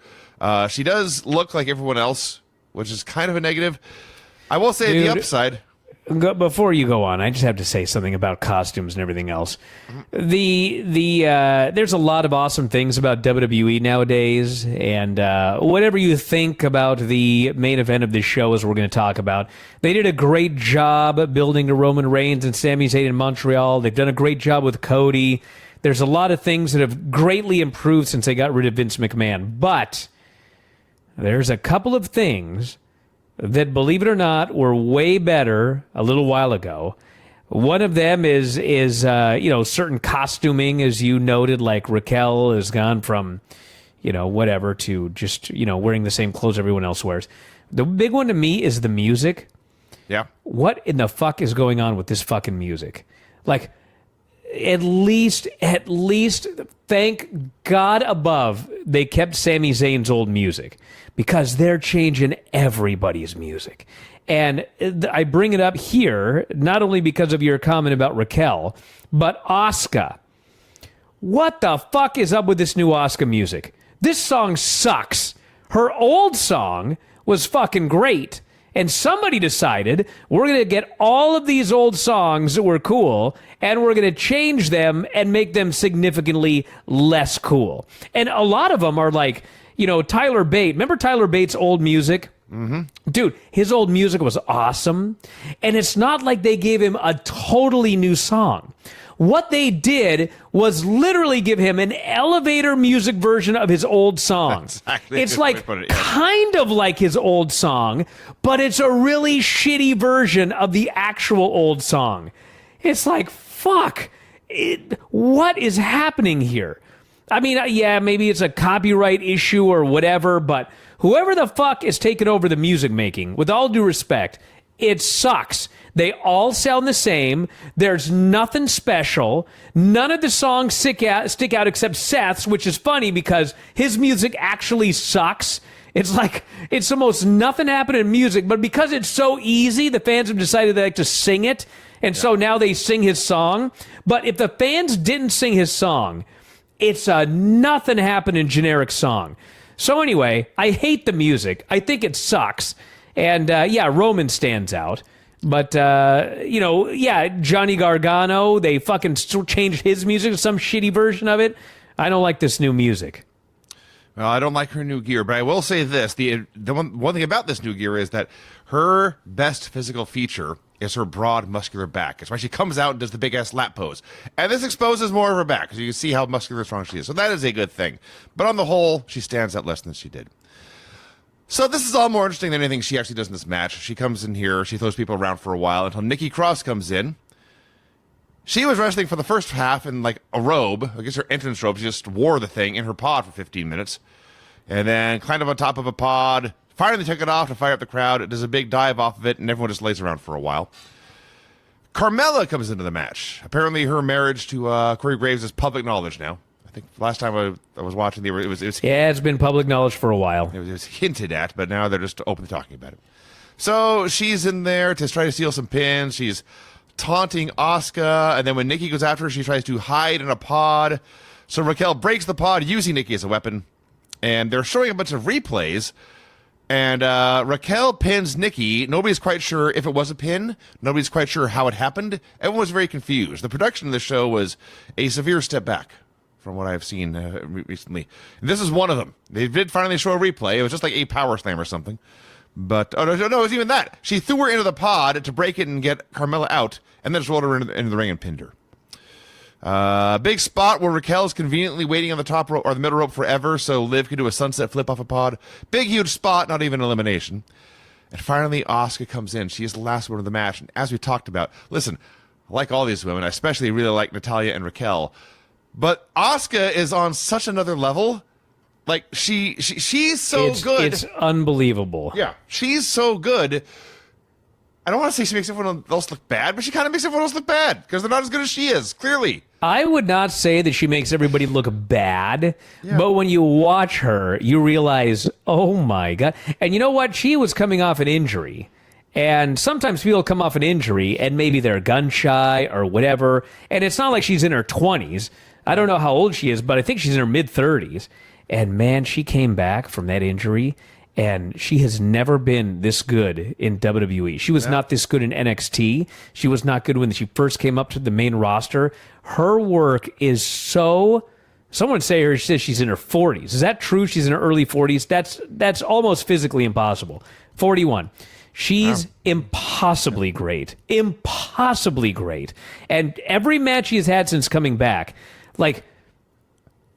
S3: she does look like everyone else, which is kind of a negative. I will say the upside...
S4: Before you go on, I just have to say something about costumes and everything else. There's a lot of awesome things about WWE nowadays, and whatever you think about the main event of this show, as we're going to talk about, they did a great job building to Roman Reigns and Sami Zayn in Montreal. They've done a great job with Cody. There's a lot of things that have greatly improved since they got rid of Vince McMahon, but there's a couple of things that, believe it or not, were way better a little while ago. One of them is certain costuming, as you noted, like Raquel has gone from, whatever to just, wearing the same clothes everyone else wears. The big one to me is the music.
S3: Yeah.
S4: What in the fuck is going on with this fucking music? Like, at least, thank God above, they kept Sami Zayn's old music, because they're changing everybody's music. And I bring it up here, not only because of your comment about Raquel, but Asuka. What the fuck is up with this new Asuka music? This song sucks. Her old song was fucking great. And somebody decided, we're going to get all of these old songs that were cool, and we're going to change them and make them significantly less cool. And a lot of them are like, Tyler Bate. Remember Tyler Bate's old music? Mm-hmm. Dude, his old music was awesome. And it's not like they gave him a totally new song. What they did was literally give him an elevator music version of his old song.
S3: Exactly.
S4: It's like kind of like his old song, but it's a really shitty version of the actual old song. It's like, fuck. What is happening here? I mean, yeah, maybe it's a copyright issue or whatever, but whoever the fuck is taking over the music making, with all due respect, it sucks. They all sound the same. There's nothing special. None of the songs stick out except Seth's, which is funny because his music actually sucks. It's like, it's almost nothing happened in music, but because it's so easy, the fans have decided they like to sing it, and so now they sing his song. But if the fans didn't sing his song, it's a nothing happening generic song. So anyway, I hate the music. I think it sucks. And Roman stands out. But, Johnny Gargano, they fucking changed his music to some shitty version of it. I don't like this new music.
S3: Well, I don't like her new gear, but I will say this. The one thing about this new gear is that her best physical feature is her broad, muscular back. It's why she comes out and does the big-ass lap pose. And this exposes more of her back, because you can see how muscular and strong she is. So that is a good thing. But on the whole, she stands out less than she did. So this is all more interesting than anything she actually does in this match. She comes in here, she throws people around for a while until Nikki Cross comes in. She was wrestling for the first half in like a robe. I guess her entrance robe. She just wore the thing in her pod for 15 minutes. And then climbed up on top of a pod. Finally took it off to fire up the crowd. It does a big dive off of it, and everyone just lays around for a while. Carmella comes into the match. Apparently her marriage to Corey Graves is public knowledge now. I think last time I was watching, it was
S4: Yeah, it's been public knowledge for a while.
S3: it was hinted at, but now they're just openly talking about it. So she's in there to try to steal some pins. She's taunting Asuka, and then when Nikki goes after her, she tries to hide in a pod. So Raquel breaks the pod using Nikki as a weapon, and they're showing a bunch of replays. And Raquel pins Nikki. Nobody's quite sure if it was a pin. Nobody's quite sure how it happened. Everyone was very confused. The production of the show was a severe step back from what I've seen recently. And this is one of them. They did finally show a replay. It was just like a power slam or something. But, no, it was even that. She threw her into the pod to break it and get Carmella out, and then just rolled her into the ring and pinned her. Big spot where Raquel's conveniently waiting on the top rope or the middle rope forever, so Liv can do a sunset flip off a pod. Big, huge spot, not even elimination. And finally, Asuka comes in. She is the last one of the match. And as we talked about, listen, I like all these women. I especially really like Natalya and Raquel. But Asuka is on such another level. Like, she's so good.
S4: It's unbelievable.
S3: Yeah, she's so good. I don't want to say she makes everyone else look bad, but she kind of makes everyone else look bad because they're not as good as she is, clearly.
S4: I would not say that she makes everybody look bad, but when you watch her, you realize, oh my God. And you know what? She was coming off an injury. And sometimes people come off an injury and maybe they're gun shy or whatever. And it's not like she's in her 20s. I don't know how old she is, but I think she's in her mid 30s. And man, she came back from that injury. And she has never been this good in WWE. She was not this good in NXT. She was not good when she first came up to the main roster. Her work is so... Someone says she's in her 40s. Is that true? She's in her early 40s? That's almost physically impossible. 41. She's impossibly great. Impossibly great. And every match she has had since coming back, like,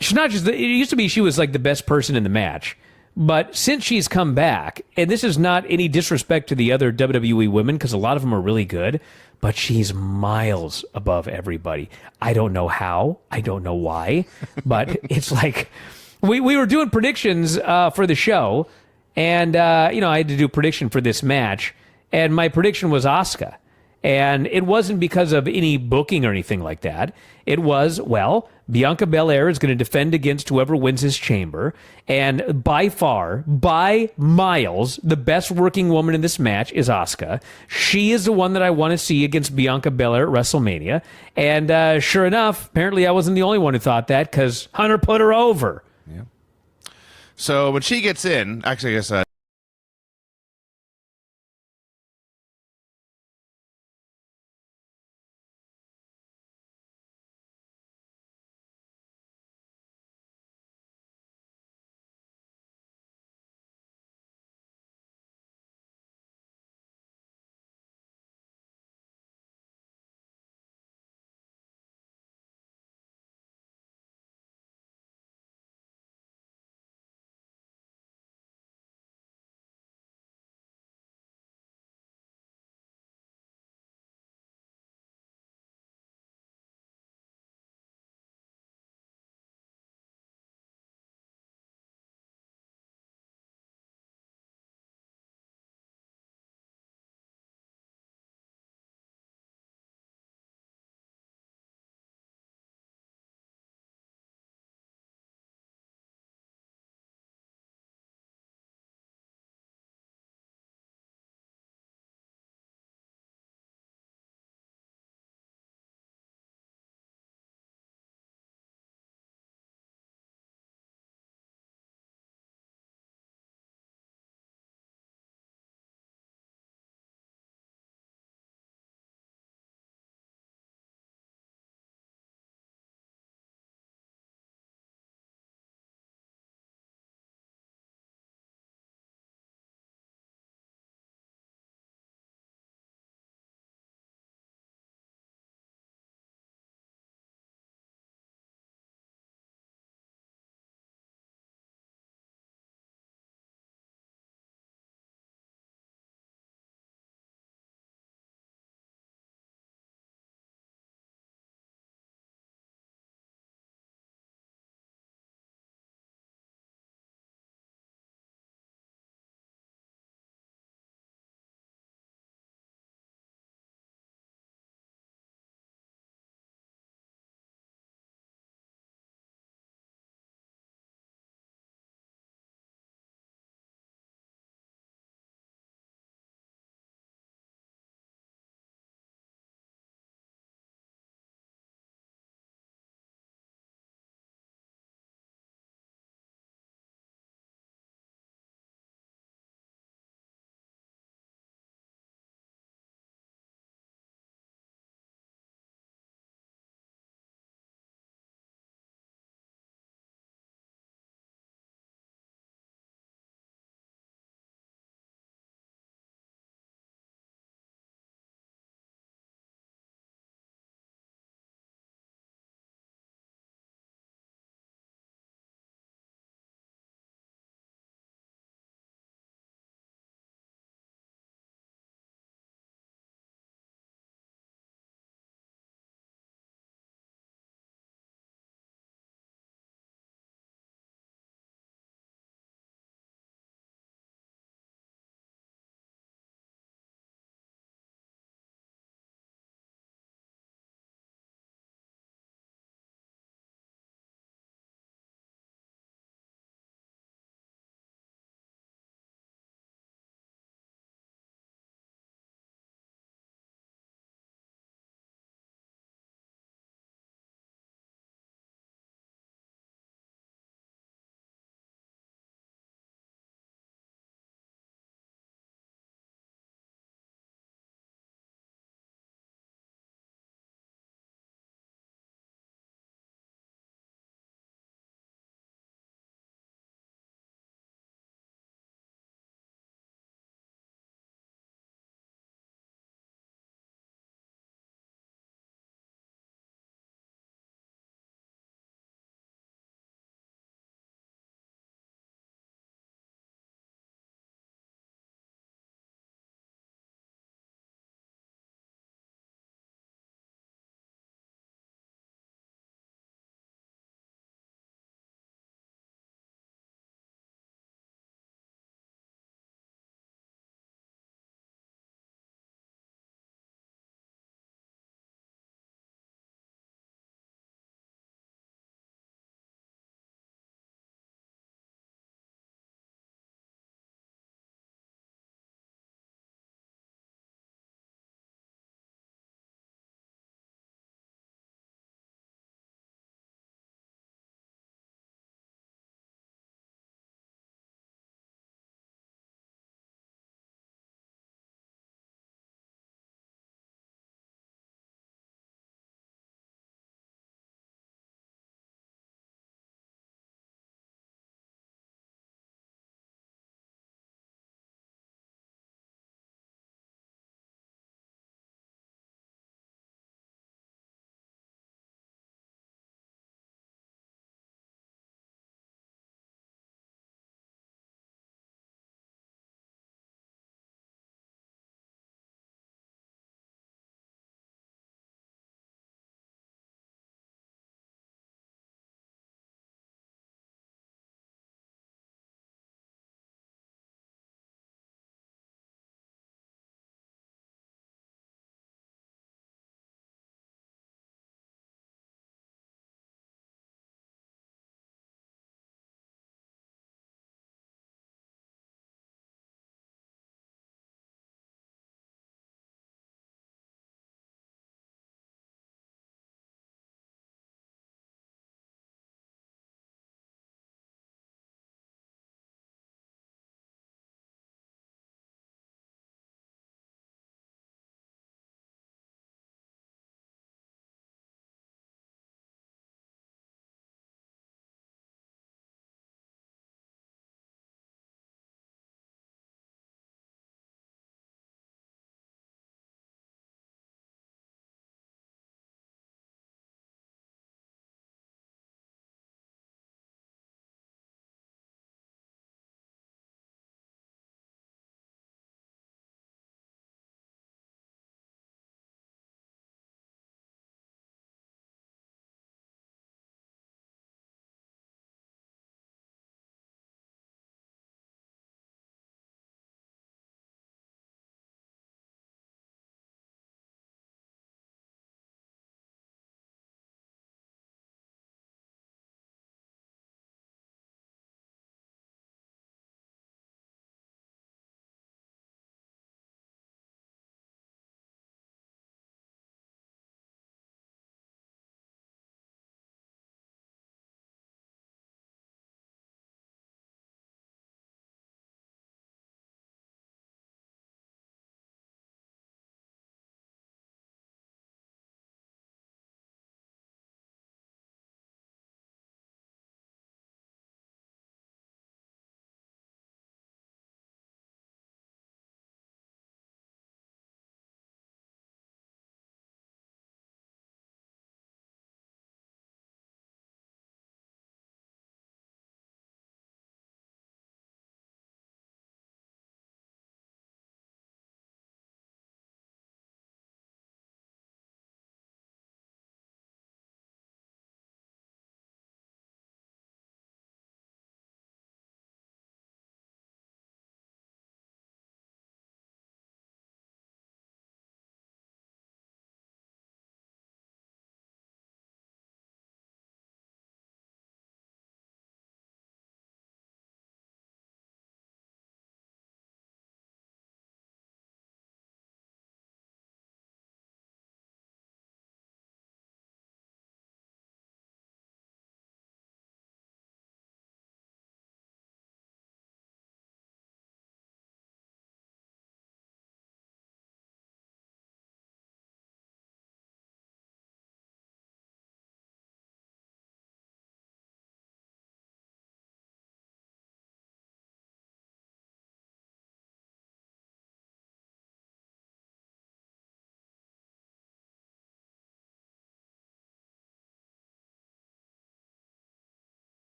S4: she's not just... It used to be she was like the best person in the match. But since she's come back, and this is not any disrespect to the other WWE women, because a lot of them are really good, but she's miles above everybody. I don't know how. I don't know why. But it's like, we were doing predictions for the show, and, I had to do a prediction for this match, and my prediction was Asuka. And it wasn't because of any booking or anything like that. It was, well, Bianca Belair is going to defend against whoever wins his chamber. And by far, by miles, the best working woman in this match is Asuka. She is the one that I want to see against Bianca Belair at WrestleMania. And sure enough, apparently I wasn't the only one who thought that because Hunter put her over.
S3: Yeah. So when she gets in, actually, I guess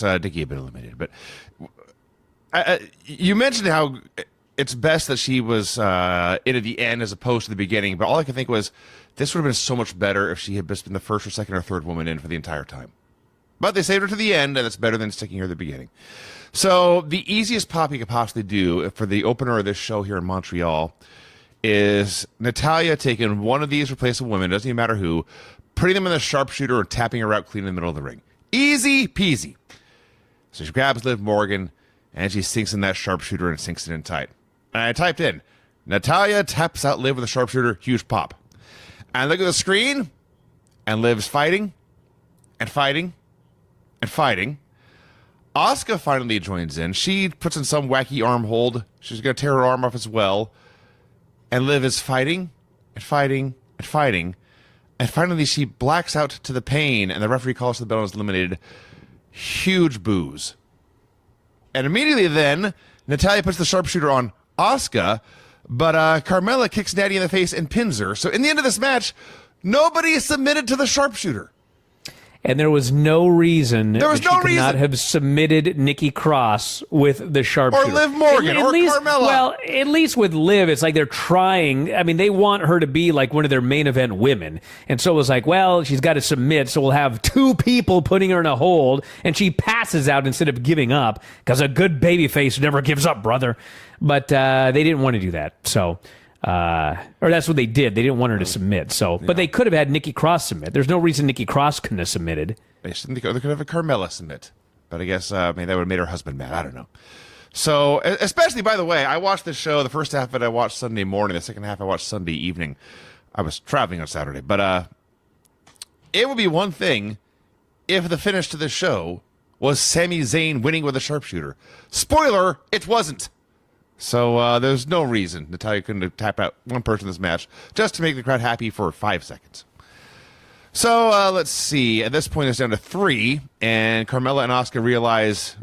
S3: Dickie had been eliminated, but you mentioned how it's best that she was in at the end as opposed to the beginning, but all I could think was this would have been so much better if she had just been the first or second or third woman in for the entire time. But they saved her to the end, and it's better than sticking her at the beginning. So the easiest pop you could possibly do for the opener of this show here in Montreal is Natalya taking one of these replaceable women, doesn't even matter who, putting them in the sharpshooter and tapping her out clean in the middle of the ring. Easy peasy. So she grabs Liv Morgan, and she sinks in that sharpshooter and sinks it in tight. And I typed in, Natalya taps out Liv with a sharpshooter, huge pop. And look at the screen, and Liv's fighting, and fighting, and fighting. Asuka finally joins in. She puts in some wacky arm hold. She's going to tear her arm off as well. And Liv is fighting, and fighting, and fighting. And finally she blacks out to the pain, and the referee calls for the bell and is eliminated. Huge boos. And immediately then, Natalya puts the sharpshooter on Asuka, but Carmella kicks Natty in the face and pins her. So in the end of this match, nobody is submitted to the sharpshooter.
S4: And there was no reason
S3: there was
S4: that she could not have submitted Nikki Cross with the sharpshooter.
S3: Or Liv Morgan, or Carmella.
S4: Well, at least with Liv, it's like they're trying. I mean, they want her to be like one of their main event women. And so it was like, well, she's got to submit, so we'll have two people putting her in a hold, and she passes out instead of giving up, because a good babyface never gives up, brother. But they didn't want to do that, so... or that's what they did. They didn't want her to submit. So, but they could have had Nikki Cross submit. There's no reason Nikki Cross couldn't have submitted.
S3: They could have a Carmella submit, but I guess maybe that would have made her husband mad. I don't know. So, especially by the way, I watched this show. The first half of it I watched Sunday morning. The second half I watched Sunday evening. I was traveling on Saturday, but it would be one thing if the finish to the show was Sami Zayn winning with a sharpshooter. Spoiler: it wasn't. So there's no reason Natalya couldn't have tapped out one person in this match just to make the crowd happy for 5 seconds. So let's see. At this point, it's down to 3, and Carmella and Asuka realize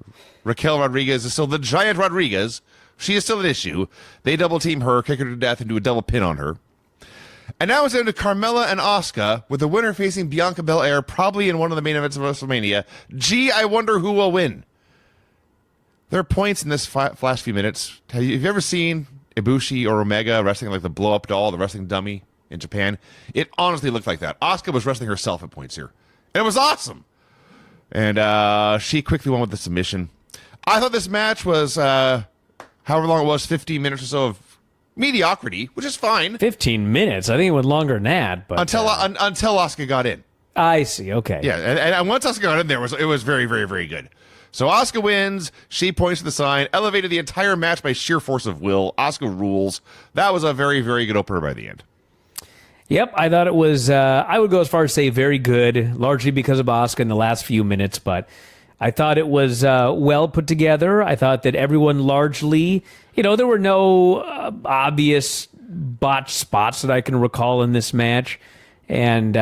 S3: Raquel Rodriguez is still the giant Rodriguez. She is still an issue. They double-team her, kick her to death, and do a double pin on her. And now it's down to Carmella and Asuka, with the winner facing Bianca Belair, probably in one of the main events of WrestleMania. Gee, I wonder who will win. There are points in this last few minutes. Have you ever seen Ibushi or Omega wrestling like the blow-up doll, the wrestling dummy in Japan? It honestly looked like that. Asuka was wrestling herself at points here. And it was awesome. And she quickly won with the submission. I thought this match was, however long it was, 15 minutes or so of mediocrity, which is fine.
S4: 15 minutes? I think it went longer than that. But
S3: until Asuka got in.
S4: I see, okay.
S3: Yeah, and once Asuka got in there, it was very, very, very good. So Asuka wins. She points to the sign, elevated the entire match by sheer force of will. Asuka rules. That was a very, very good opener by the end.
S4: Yep, I thought it was, I would go as far as say very good, largely because of Asuka in the last few minutes, but I thought it was well put together. I thought that everyone largely, there were no obvious botched spots that I can recall in this match. And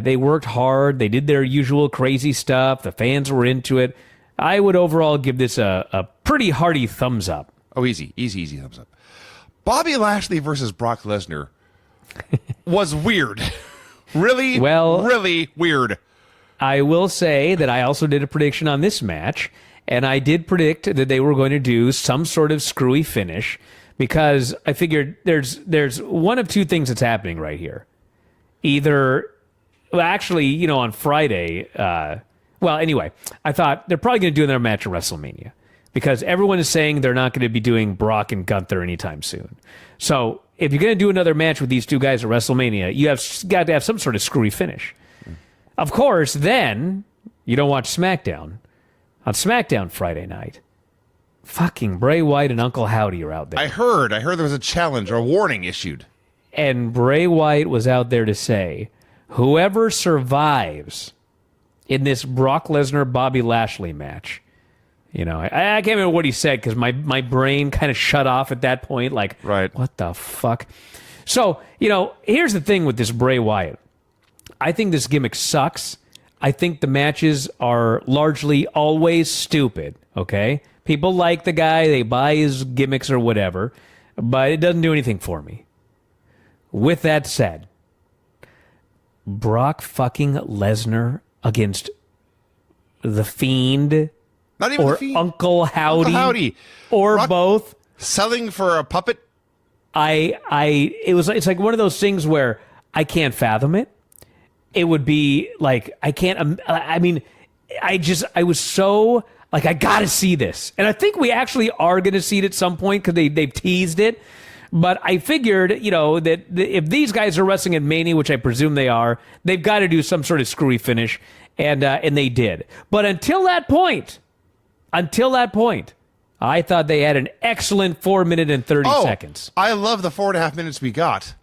S4: they worked hard. They did their usual crazy stuff. The fans were into it. I would overall give this a pretty hearty thumbs up.
S3: Oh, easy thumbs up. Bobby Lashley versus Brock Lesnar was weird. Really weird.
S4: I will say that I also did a prediction on this match, and I did predict that they were going to do some sort of screwy finish, because I figured there's one of two things that's happening right here. Either, well, actually, on Friday... Well, anyway, I thought they're probably going to do another match at WrestleMania, because everyone is saying they're not going to be doing Brock and Gunther anytime soon. So if you're going to do another match with these two guys at WrestleMania, you have got to have some sort of screwy finish. Of course, then you don't watch SmackDown. On SmackDown Friday night, fucking Bray Wyatt and Uncle Howdy are out there.
S3: I heard there was a challenge or a warning issued.
S4: And Bray Wyatt was out there to say, whoever survives in this Brock Lesnar Bobby Lashley match, I can't remember what he said, because my brain kind of shut off at that point. Like,
S3: right.
S4: What the fuck? So, here's the thing with this Bray Wyatt. I think this gimmick sucks. I think the matches are largely always stupid, okay? People like the guy, they buy his gimmicks or whatever, but it doesn't do anything for me. With that said, Brock fucking Lesnar against The Fiend
S3: Not even
S4: or
S3: the Fiend.
S4: Uncle Howdy,
S3: Uncle Howdy.
S4: or
S3: Brock
S4: both.
S3: Selling for a puppet.
S4: It's like one of those things where I can't fathom it. It would be like, I can't, I mean, I was so, like, I gotta see this. And I think we actually are gonna see it at some point because they've teased it. But I figured, that if these guys are wrestling at Mania, which I presume they are, they've got to do some sort of screwy finish. And they did. But until that point, I thought they had an excellent 4 minute and 30 seconds.
S3: I love the 4.5 minutes we got.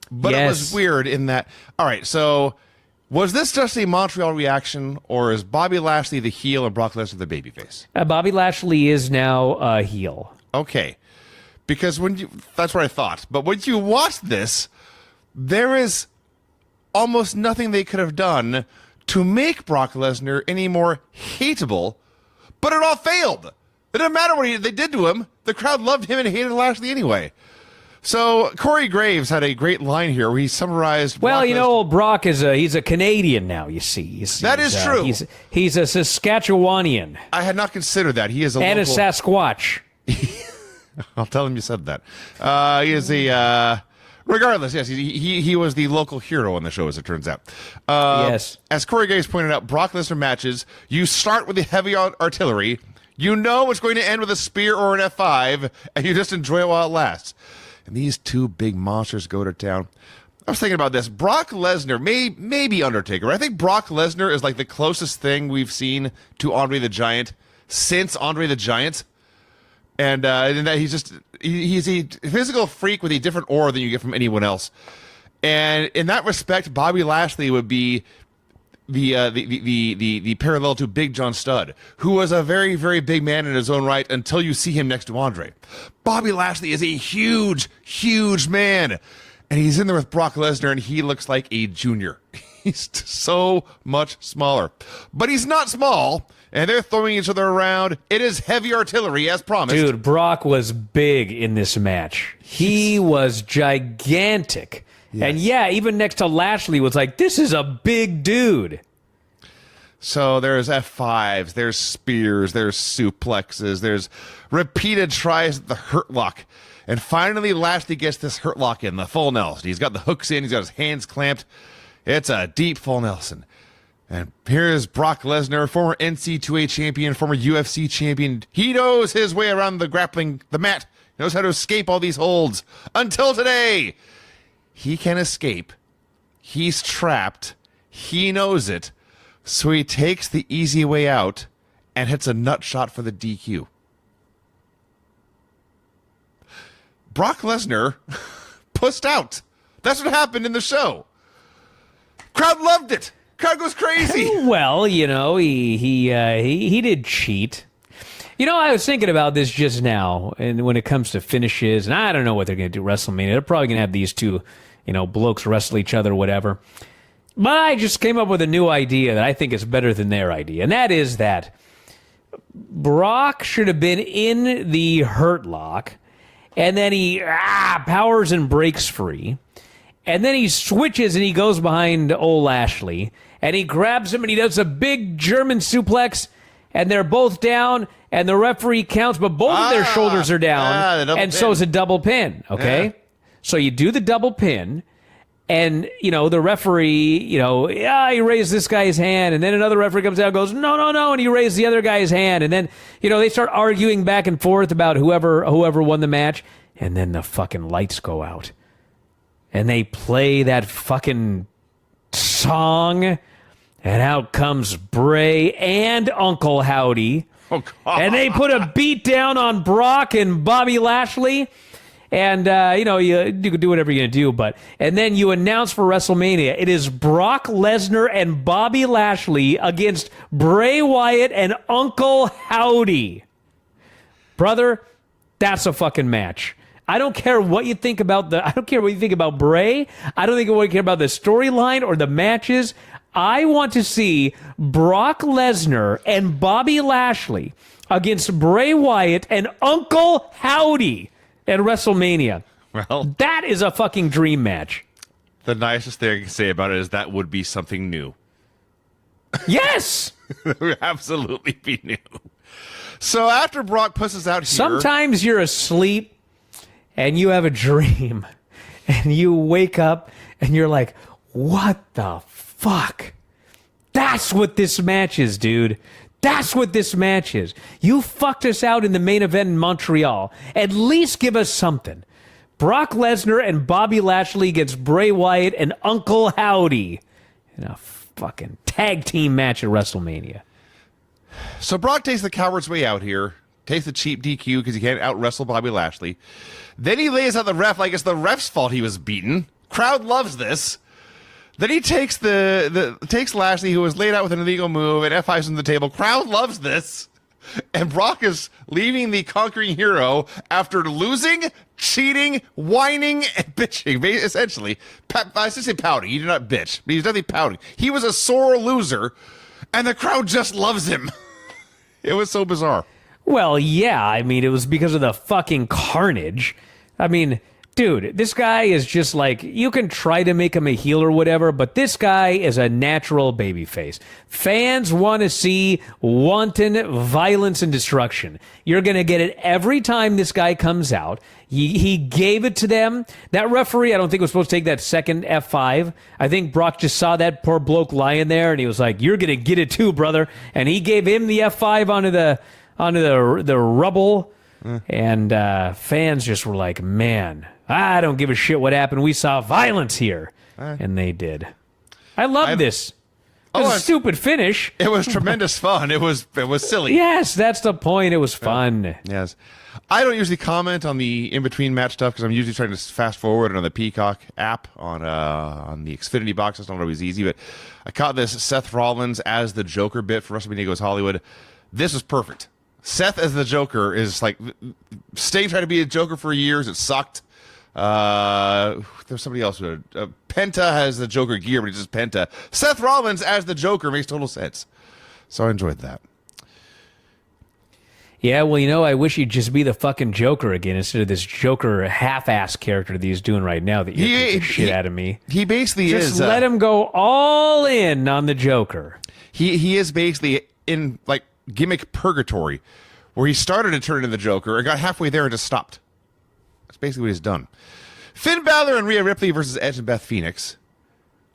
S3: But It was weird in that, all right, so was this just a Montreal reaction, or is Bobby Lashley the heel and Brock Lesnar the babyface?
S4: Bobby Lashley is now a heel.
S3: Okay. Because that's what I thought. But when you watch this, there is almost nothing they could have done to make Brock Lesnar any more hateable, but it all failed. It didn't matter what they did to him. The crowd loved him and hated Lashley anyway. So Corey Graves had a great line here where he summarized.
S4: Well, old Brock he's a Canadian now. You see,
S3: that is true.
S4: He's a Saskatchewanian.
S3: I had not considered that. He is a
S4: and
S3: local...
S4: a Sasquatch.
S3: I'll tell him you said that. He is a. Regardless, yes, he was the local hero on the show, as it turns out.
S4: Yes.
S3: As Corey Graves pointed out, Brock Lesnar matches, you start with the heavy artillery. You know it's going to end with a spear or an F5, and you just enjoy it while it lasts. And these two big monsters go to town. I was thinking about this. Brock Lesnar, maybe Undertaker. I think Brock Lesnar is like the closest thing we've seen to Andre the Giant since Andre the Giant. And that he's a physical freak with a different aura than you get from anyone else. And in that respect, Bobby Lashley would be the parallel to Big John Studd, who was a very, very big man in his own right until you see him next to Andre. Bobby Lashley is a huge, huge man. And he's in there with Brock Lesnar, and he looks like a junior. He's so much smaller. But he's not small. And they're throwing each other around. It is heavy artillery, as promised.
S4: Dude, Brock was big in this match. He was gigantic. Yes. And yeah, even next to Lashley was like, this is a big dude.
S3: So there's F5s, there's spears, there's suplexes, there's repeated tries at the hurt lock. And finally, Lashley gets this hurt lock in, the full Nelson. He's got the hooks in, he's got his hands clamped. It's a deep full Nelson. And here's Brock Lesnar, former NC2A champion, former UFC champion. He knows his way around the mat. He knows how to escape all these holds. Until today, he can escape. He's trapped. He knows it. So he takes the easy way out and hits a nut shot for the DQ. Brock Lesnar pussed out. That's what happened in the show. Crowd loved it. Crowd goes crazy.
S4: Well, he did cheat. I was thinking about this just now, and when it comes to finishes, and I don't know what they're going to do WrestleMania. They're probably going to have these two, blokes wrestle each other, whatever. But I just came up with a new idea that I think is better than their idea, and that is that Brock should have been in the hurt lock, and then he powers and breaks free. And then he switches and he goes behind old Lashley. And he grabs him and he does a big German suplex. And they're both down. And the referee counts, but both of their shoulders are down. And so is a double pin. Okay? Yeah. So you do the double pin. And, the referee, he raised this guy's hand. And then another referee comes out and goes, no. And he raised the other guy's hand. And then, they start arguing back and forth about whoever won the match. And then the fucking lights go out. And they play that fucking song, and out comes Bray and Uncle Howdy.
S3: Oh, God.
S4: And they put a beat down on Brock and Bobby Lashley. And, you can do whatever you're going to do. And then you announce for WrestleMania, it is Brock Lesnar and Bobby Lashley against Bray Wyatt and Uncle Howdy. Brother, that's a fucking match. I don't care what you think about I don't care what you think about Bray. I don't think I care about the storyline or the matches. I want to see Brock Lesnar and Bobby Lashley against Bray Wyatt and Uncle Howdy at WrestleMania.
S3: Well,
S4: that is a fucking dream match.
S3: The nicest thing I can say about it is that would be something new.
S4: Yes!
S3: It would absolutely be new. So after Brock pusses out here,
S4: Sometimes you're asleep and you have a dream and you wake up and you're like, what the fuck? That's what this match is, dude. That's what this match is. You fucked us out in the main event in Montreal. At least give us something. Brock Lesnar and Bobby Lashley against Bray Wyatt and Uncle Howdy in a fucking tag team match at WrestleMania.
S3: So Brock takes the coward's way out here, takes the cheap DQ because he can't out-wrestle Bobby Lashley. Then he lays out the ref like it's the ref's fault he was beaten. Crowd loves this. Then he takes takes Lashley, who was laid out with an illegal move, and F5s on the table. Crowd loves this. And Brock is leaving the conquering hero after losing, cheating, whining, and bitching. Essentially, I should say pouting. He did not bitch, but he's definitely pouting. He was a sore loser, and the crowd just loves him. It was so bizarre.
S4: Well, yeah, I mean, it was because of the fucking carnage. I mean, dude, this guy is just like, you can try to make him a heel or whatever, but this guy is a natural babyface. Fans want to see wanton violence and destruction. You're going to get it every time this guy comes out. He gave it to them. That referee, I don't think was supposed to take that second F5. I think Brock just saw that poor bloke lying there, and he was like, you're going to get it too, brother. And he gave him the F5 onto the rubble, and fans just were like, man, I don't give a shit what happened. We saw violence here. And they did. I love this. It was a stupid finish.
S3: It was tremendous fun. It was silly.
S4: Yes, that's the point. It was fun.
S3: Yes. I don't usually comment on the in-between match stuff because I'm usually trying to fast forward on the Peacock app on the Xfinity box. It's not always easy, but I caught this Seth Rollins as the Joker bit for WrestleMania Goes Hollywood. This was perfect. Seth as the Joker is like, Sting tried to be a Joker for years. It sucked. There's somebody else. Penta has the Joker gear, but he's just Penta. Seth Rollins as the Joker makes total sense. So I enjoyed that.
S4: Yeah, well, I wish he'd just be the fucking Joker again instead of this Joker half-ass character that he's doing right now that you're the shit out of me.
S3: He basically is.
S4: Just let him go all in on the Joker.
S3: He is basically in, like, gimmick purgatory, where he started to turn into the Joker and got halfway there and just stopped. That's basically what he's done. Finn Balor and Rhea Ripley versus Edge and Beth Phoenix.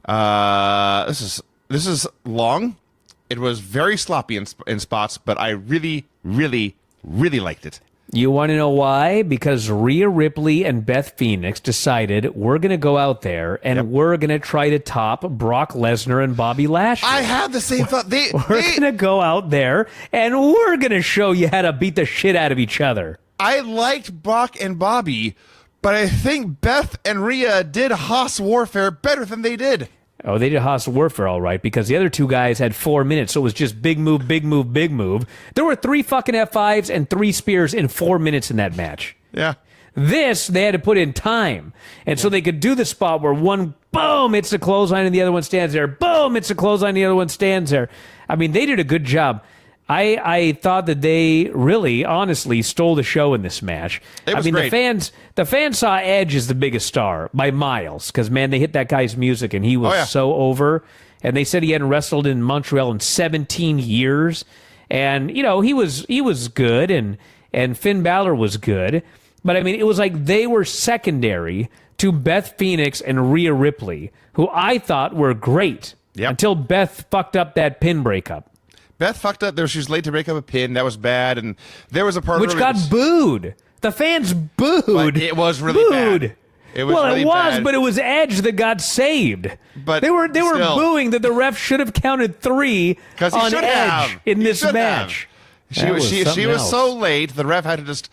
S3: This is long. It was very sloppy in spots, but I really, really, really liked it.
S4: You want to know why? Because Rhea Ripley and Beth Phoenix decided we're going to go out there and we're going to try to top Brock Lesnar and Bobby Lashley.
S3: I had the same thought.
S4: We're going to go out there and we're going to show you how to beat the shit out of each other.
S3: I liked Brock and Bobby, but I think Beth and Rhea did Haas Warfare better than they did.
S4: Oh, they did Haas Warfare all right, because the other two guys had 4 minutes, so it was just big move, big move, big move. There were 3 fucking F5s and 3 spears in 4 minutes in that match.
S3: Yeah.
S4: This, they had to put in time. And so they could do the spot where one, boom, it's a clothesline and the other one stands there. Boom, it's a clothesline and the other one stands there. I mean, they did a good job. I thought that they really, honestly, stole the show in this match.
S3: It was
S4: great.
S3: great.
S4: The fans saw Edge as the biggest star by miles because, man, they hit that guy's music and he was so over. And they said he hadn't wrestled in Montreal in 17 years. And, he was good and Finn Balor was good. But, I mean, it was like they were secondary to Beth Phoenix and Rhea Ripley, who I thought were great until Beth fucked up that pin breakup.
S3: Beth fucked up there. She was late to break up a pin. That was bad. And there was a part
S4: which got booed. The fans booed.
S3: But it was really bad. It was really bad.
S4: But it was Edge that got saved.
S3: But
S4: they were booing that the ref should have counted 3 on Edge in this match.
S3: She was so late. The ref had to just.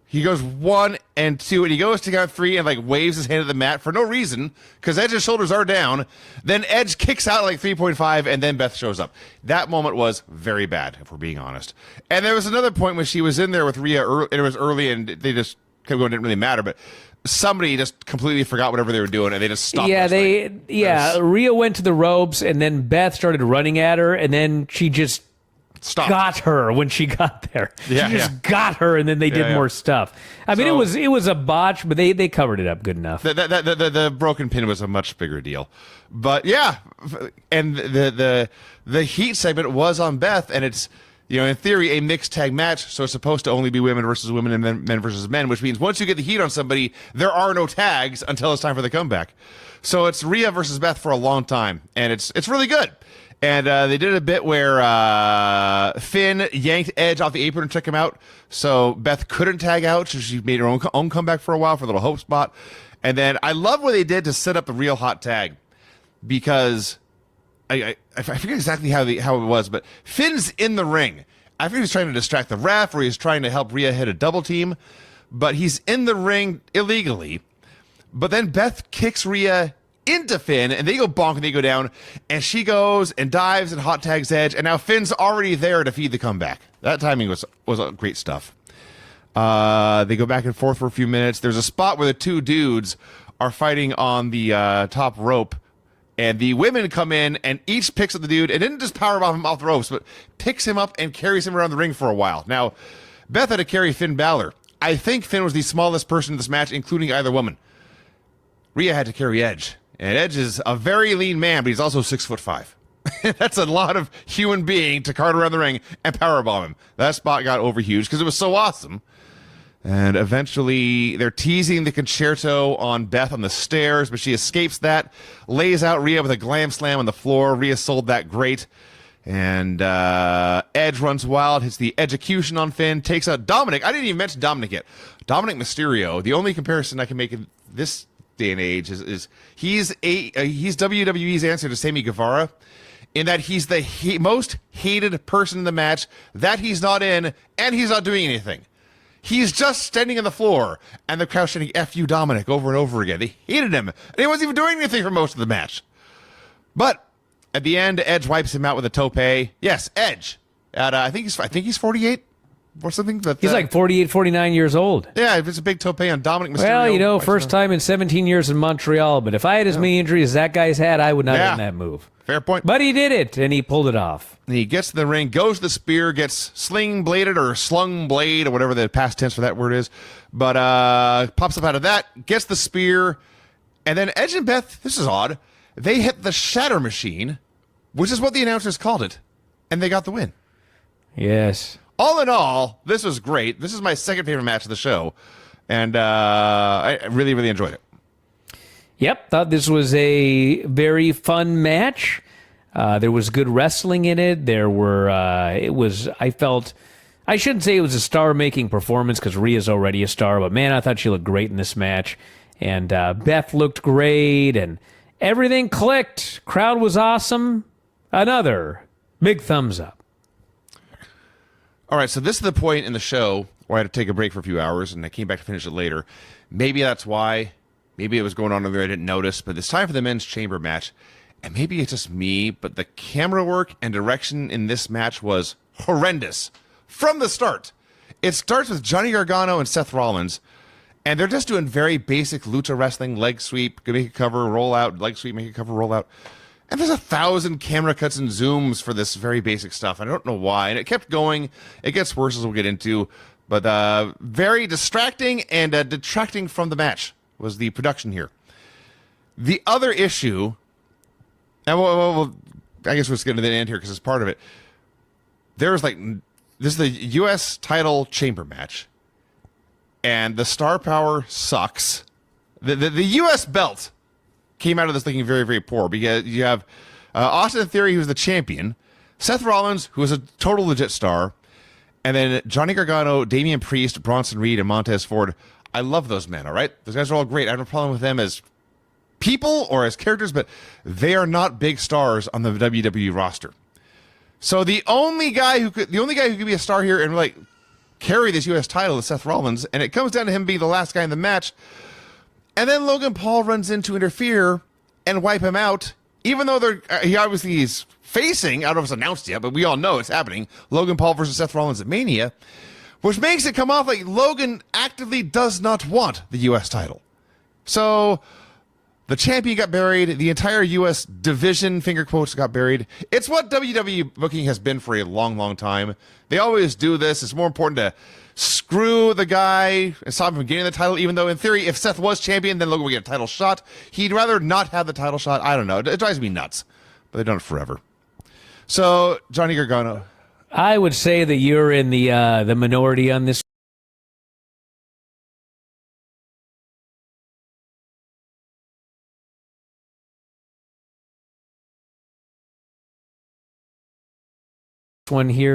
S3: He goes 1 and 2, and he goes to count 3 and like waves his hand at the mat for no reason because Edge's shoulders are down. Then Edge kicks out like 3.5, and then Beth shows up. That moment was very bad, if we're being honest. And there was another point when she was in there with Rhea, and it was early, and they just kept going. It didn't really matter, but somebody just completely forgot whatever they were doing, and they just stopped.
S4: Yeah, Rhea went to the ropes, and then Beth started running at her, and then she just. Got her when she got there. She just got her, and then they did more stuff. I mean, it was a botch, but they covered it up good enough.
S3: The broken pin was a much bigger deal, but and the heat segment was on Beth, and it's in theory, a mixed tag match, so it's supposed to only be women versus women and men versus men, which means once you get the heat on somebody, there are no tags until it's time for the comeback. So it's Rhea versus Beth for a long time, and it's really good. And they did a bit where Finn yanked Edge off the apron and took him out, so Beth couldn't tag out, so she made her own comeback for a while for a little hope spot. And then I love what they did to set up the real hot tag, because I forget exactly how it was, but Finn's in the ring. I think he's trying to distract the ref, or he's trying to help Rhea hit a double team, but he's in the ring illegally. But then Beth kicks Rhea into Finn, and they go bonk and they go down, and she goes and dives and hot tags Edge, and now Finn's already there to feed the comeback. That timing was great stuff. They go back and forth for a few minutes. There's a spot where the two dudes are fighting on the top rope, and the women come in and each picks up the dude and didn't just powerbomb him off the ropes, but picks him up and carries him around the ring for a while. Now, Beth had to carry Finn Balor. I think Finn was the smallest person in this match, including either woman. Rhea had to carry Edge, and Edge is a very lean man, but he's also 6'5". That's a lot of human being to cart around the ring and powerbomb him. That spot got over huge because it was so awesome. And eventually, they're teasing the concerto on Beth on the stairs, but she escapes that, lays out Rhea with a glam slam on the floor. Rhea sold that great. And Edge runs wild, hits the execution on Finn, takes out Dominic. I didn't even mention Dominic yet. Dominic Mysterio, the only comparison I can make in this day and age is he's WWE's answer to Sammy Guevara, in that he's the most hated person in the match, that he's not in, and he's not doing anything. He's just standing on the floor, and the crowd shouting, F you, Dominic, over and over again. They hated him, and he wasn't even doing anything for most of the match. But at the end, Edge wipes him out with a tope. Yes, Edge. I think he's 48 or something. But,
S4: he's like 48, 49 years old.
S3: Yeah, it's a big tope on Dominic Mysterio.
S4: Well, first time in 17 years in Montreal, but if I had as many injuries as that guy's had, I would not have done that move.
S3: Fair point.
S4: But he did it, and he pulled it off.
S3: He gets to the ring, goes to the spear, gets sling bladed or slung blade or whatever the past tense for that word is, but pops up out of that, gets the spear, and then Edge and Beth, this is odd, they hit the Shatter Machine, which is what the announcers called it, and they got the win.
S4: Yes.
S3: All in all, this was great. This is my second favorite match of the show, and I really, really enjoyed it.
S4: Yep, thought this was a very fun match. There was good wrestling in it. I shouldn't say it was a star-making performance because Rhea's already a star, but man, I thought she looked great in this match. And Beth looked great, and everything clicked. Crowd was awesome. Another big thumbs up.
S3: All right, so this is the point in the show where I had to take a break for a few hours, and I came back to finish it later. Maybe that's why. Maybe it was going on earlier, I didn't notice, but it's time for the men's chamber match. And maybe it's just me, but the camera work and direction in this match was horrendous from the start. It starts with Johnny Gargano and Seth Rollins, and they're just doing very basic lucha wrestling, leg sweep, make a cover, roll out, leg sweep, make a cover, roll out. And there's 1,000 camera cuts and zooms for this very basic stuff. I don't know why. And it kept going. It gets worse as we'll get into. But very distracting and detracting from the match was the production here. The other issue, and well, I guess we'll just get to the end here because it's part of it. This is the U.S. title chamber match, and the star power sucks. The U.S. belt came out of this looking very, very poor because you have Austin Theory, who's the champion, Seth Rollins, who is a total legit star, and then Johnny Gargano, Damian Priest, Bronson Reed, and Montez Ford. I love those men, all right? Those guys are all great. I have no problem with them as people or as characters, but they are not big stars on the WWE roster. So the only guy who could be a star here and like carry this U.S. title is Seth Rollins, and it comes down to him being the last guy in the match. And then Logan Paul runs in to interfere and wipe him out, even though he obviously is facing, I don't know if it's announced yet, but we all know it's happening, Logan Paul versus Seth Rollins at Mania, which makes it come off like Logan actively does not want the U.S. title. So the champion got buried. The entire U.S. division, finger quotes, got buried. It's what WWE booking has been for a long, long time. They always do this. It's more important to screw the guy and stop him from getting the title, even though in theory, if Seth was champion, then Logan would get a title shot. He'd rather not have the title shot. I don't know. It drives me nuts. But they've done it forever. So, Johnny Gargano.
S4: I would say that you're in the minority on this one here.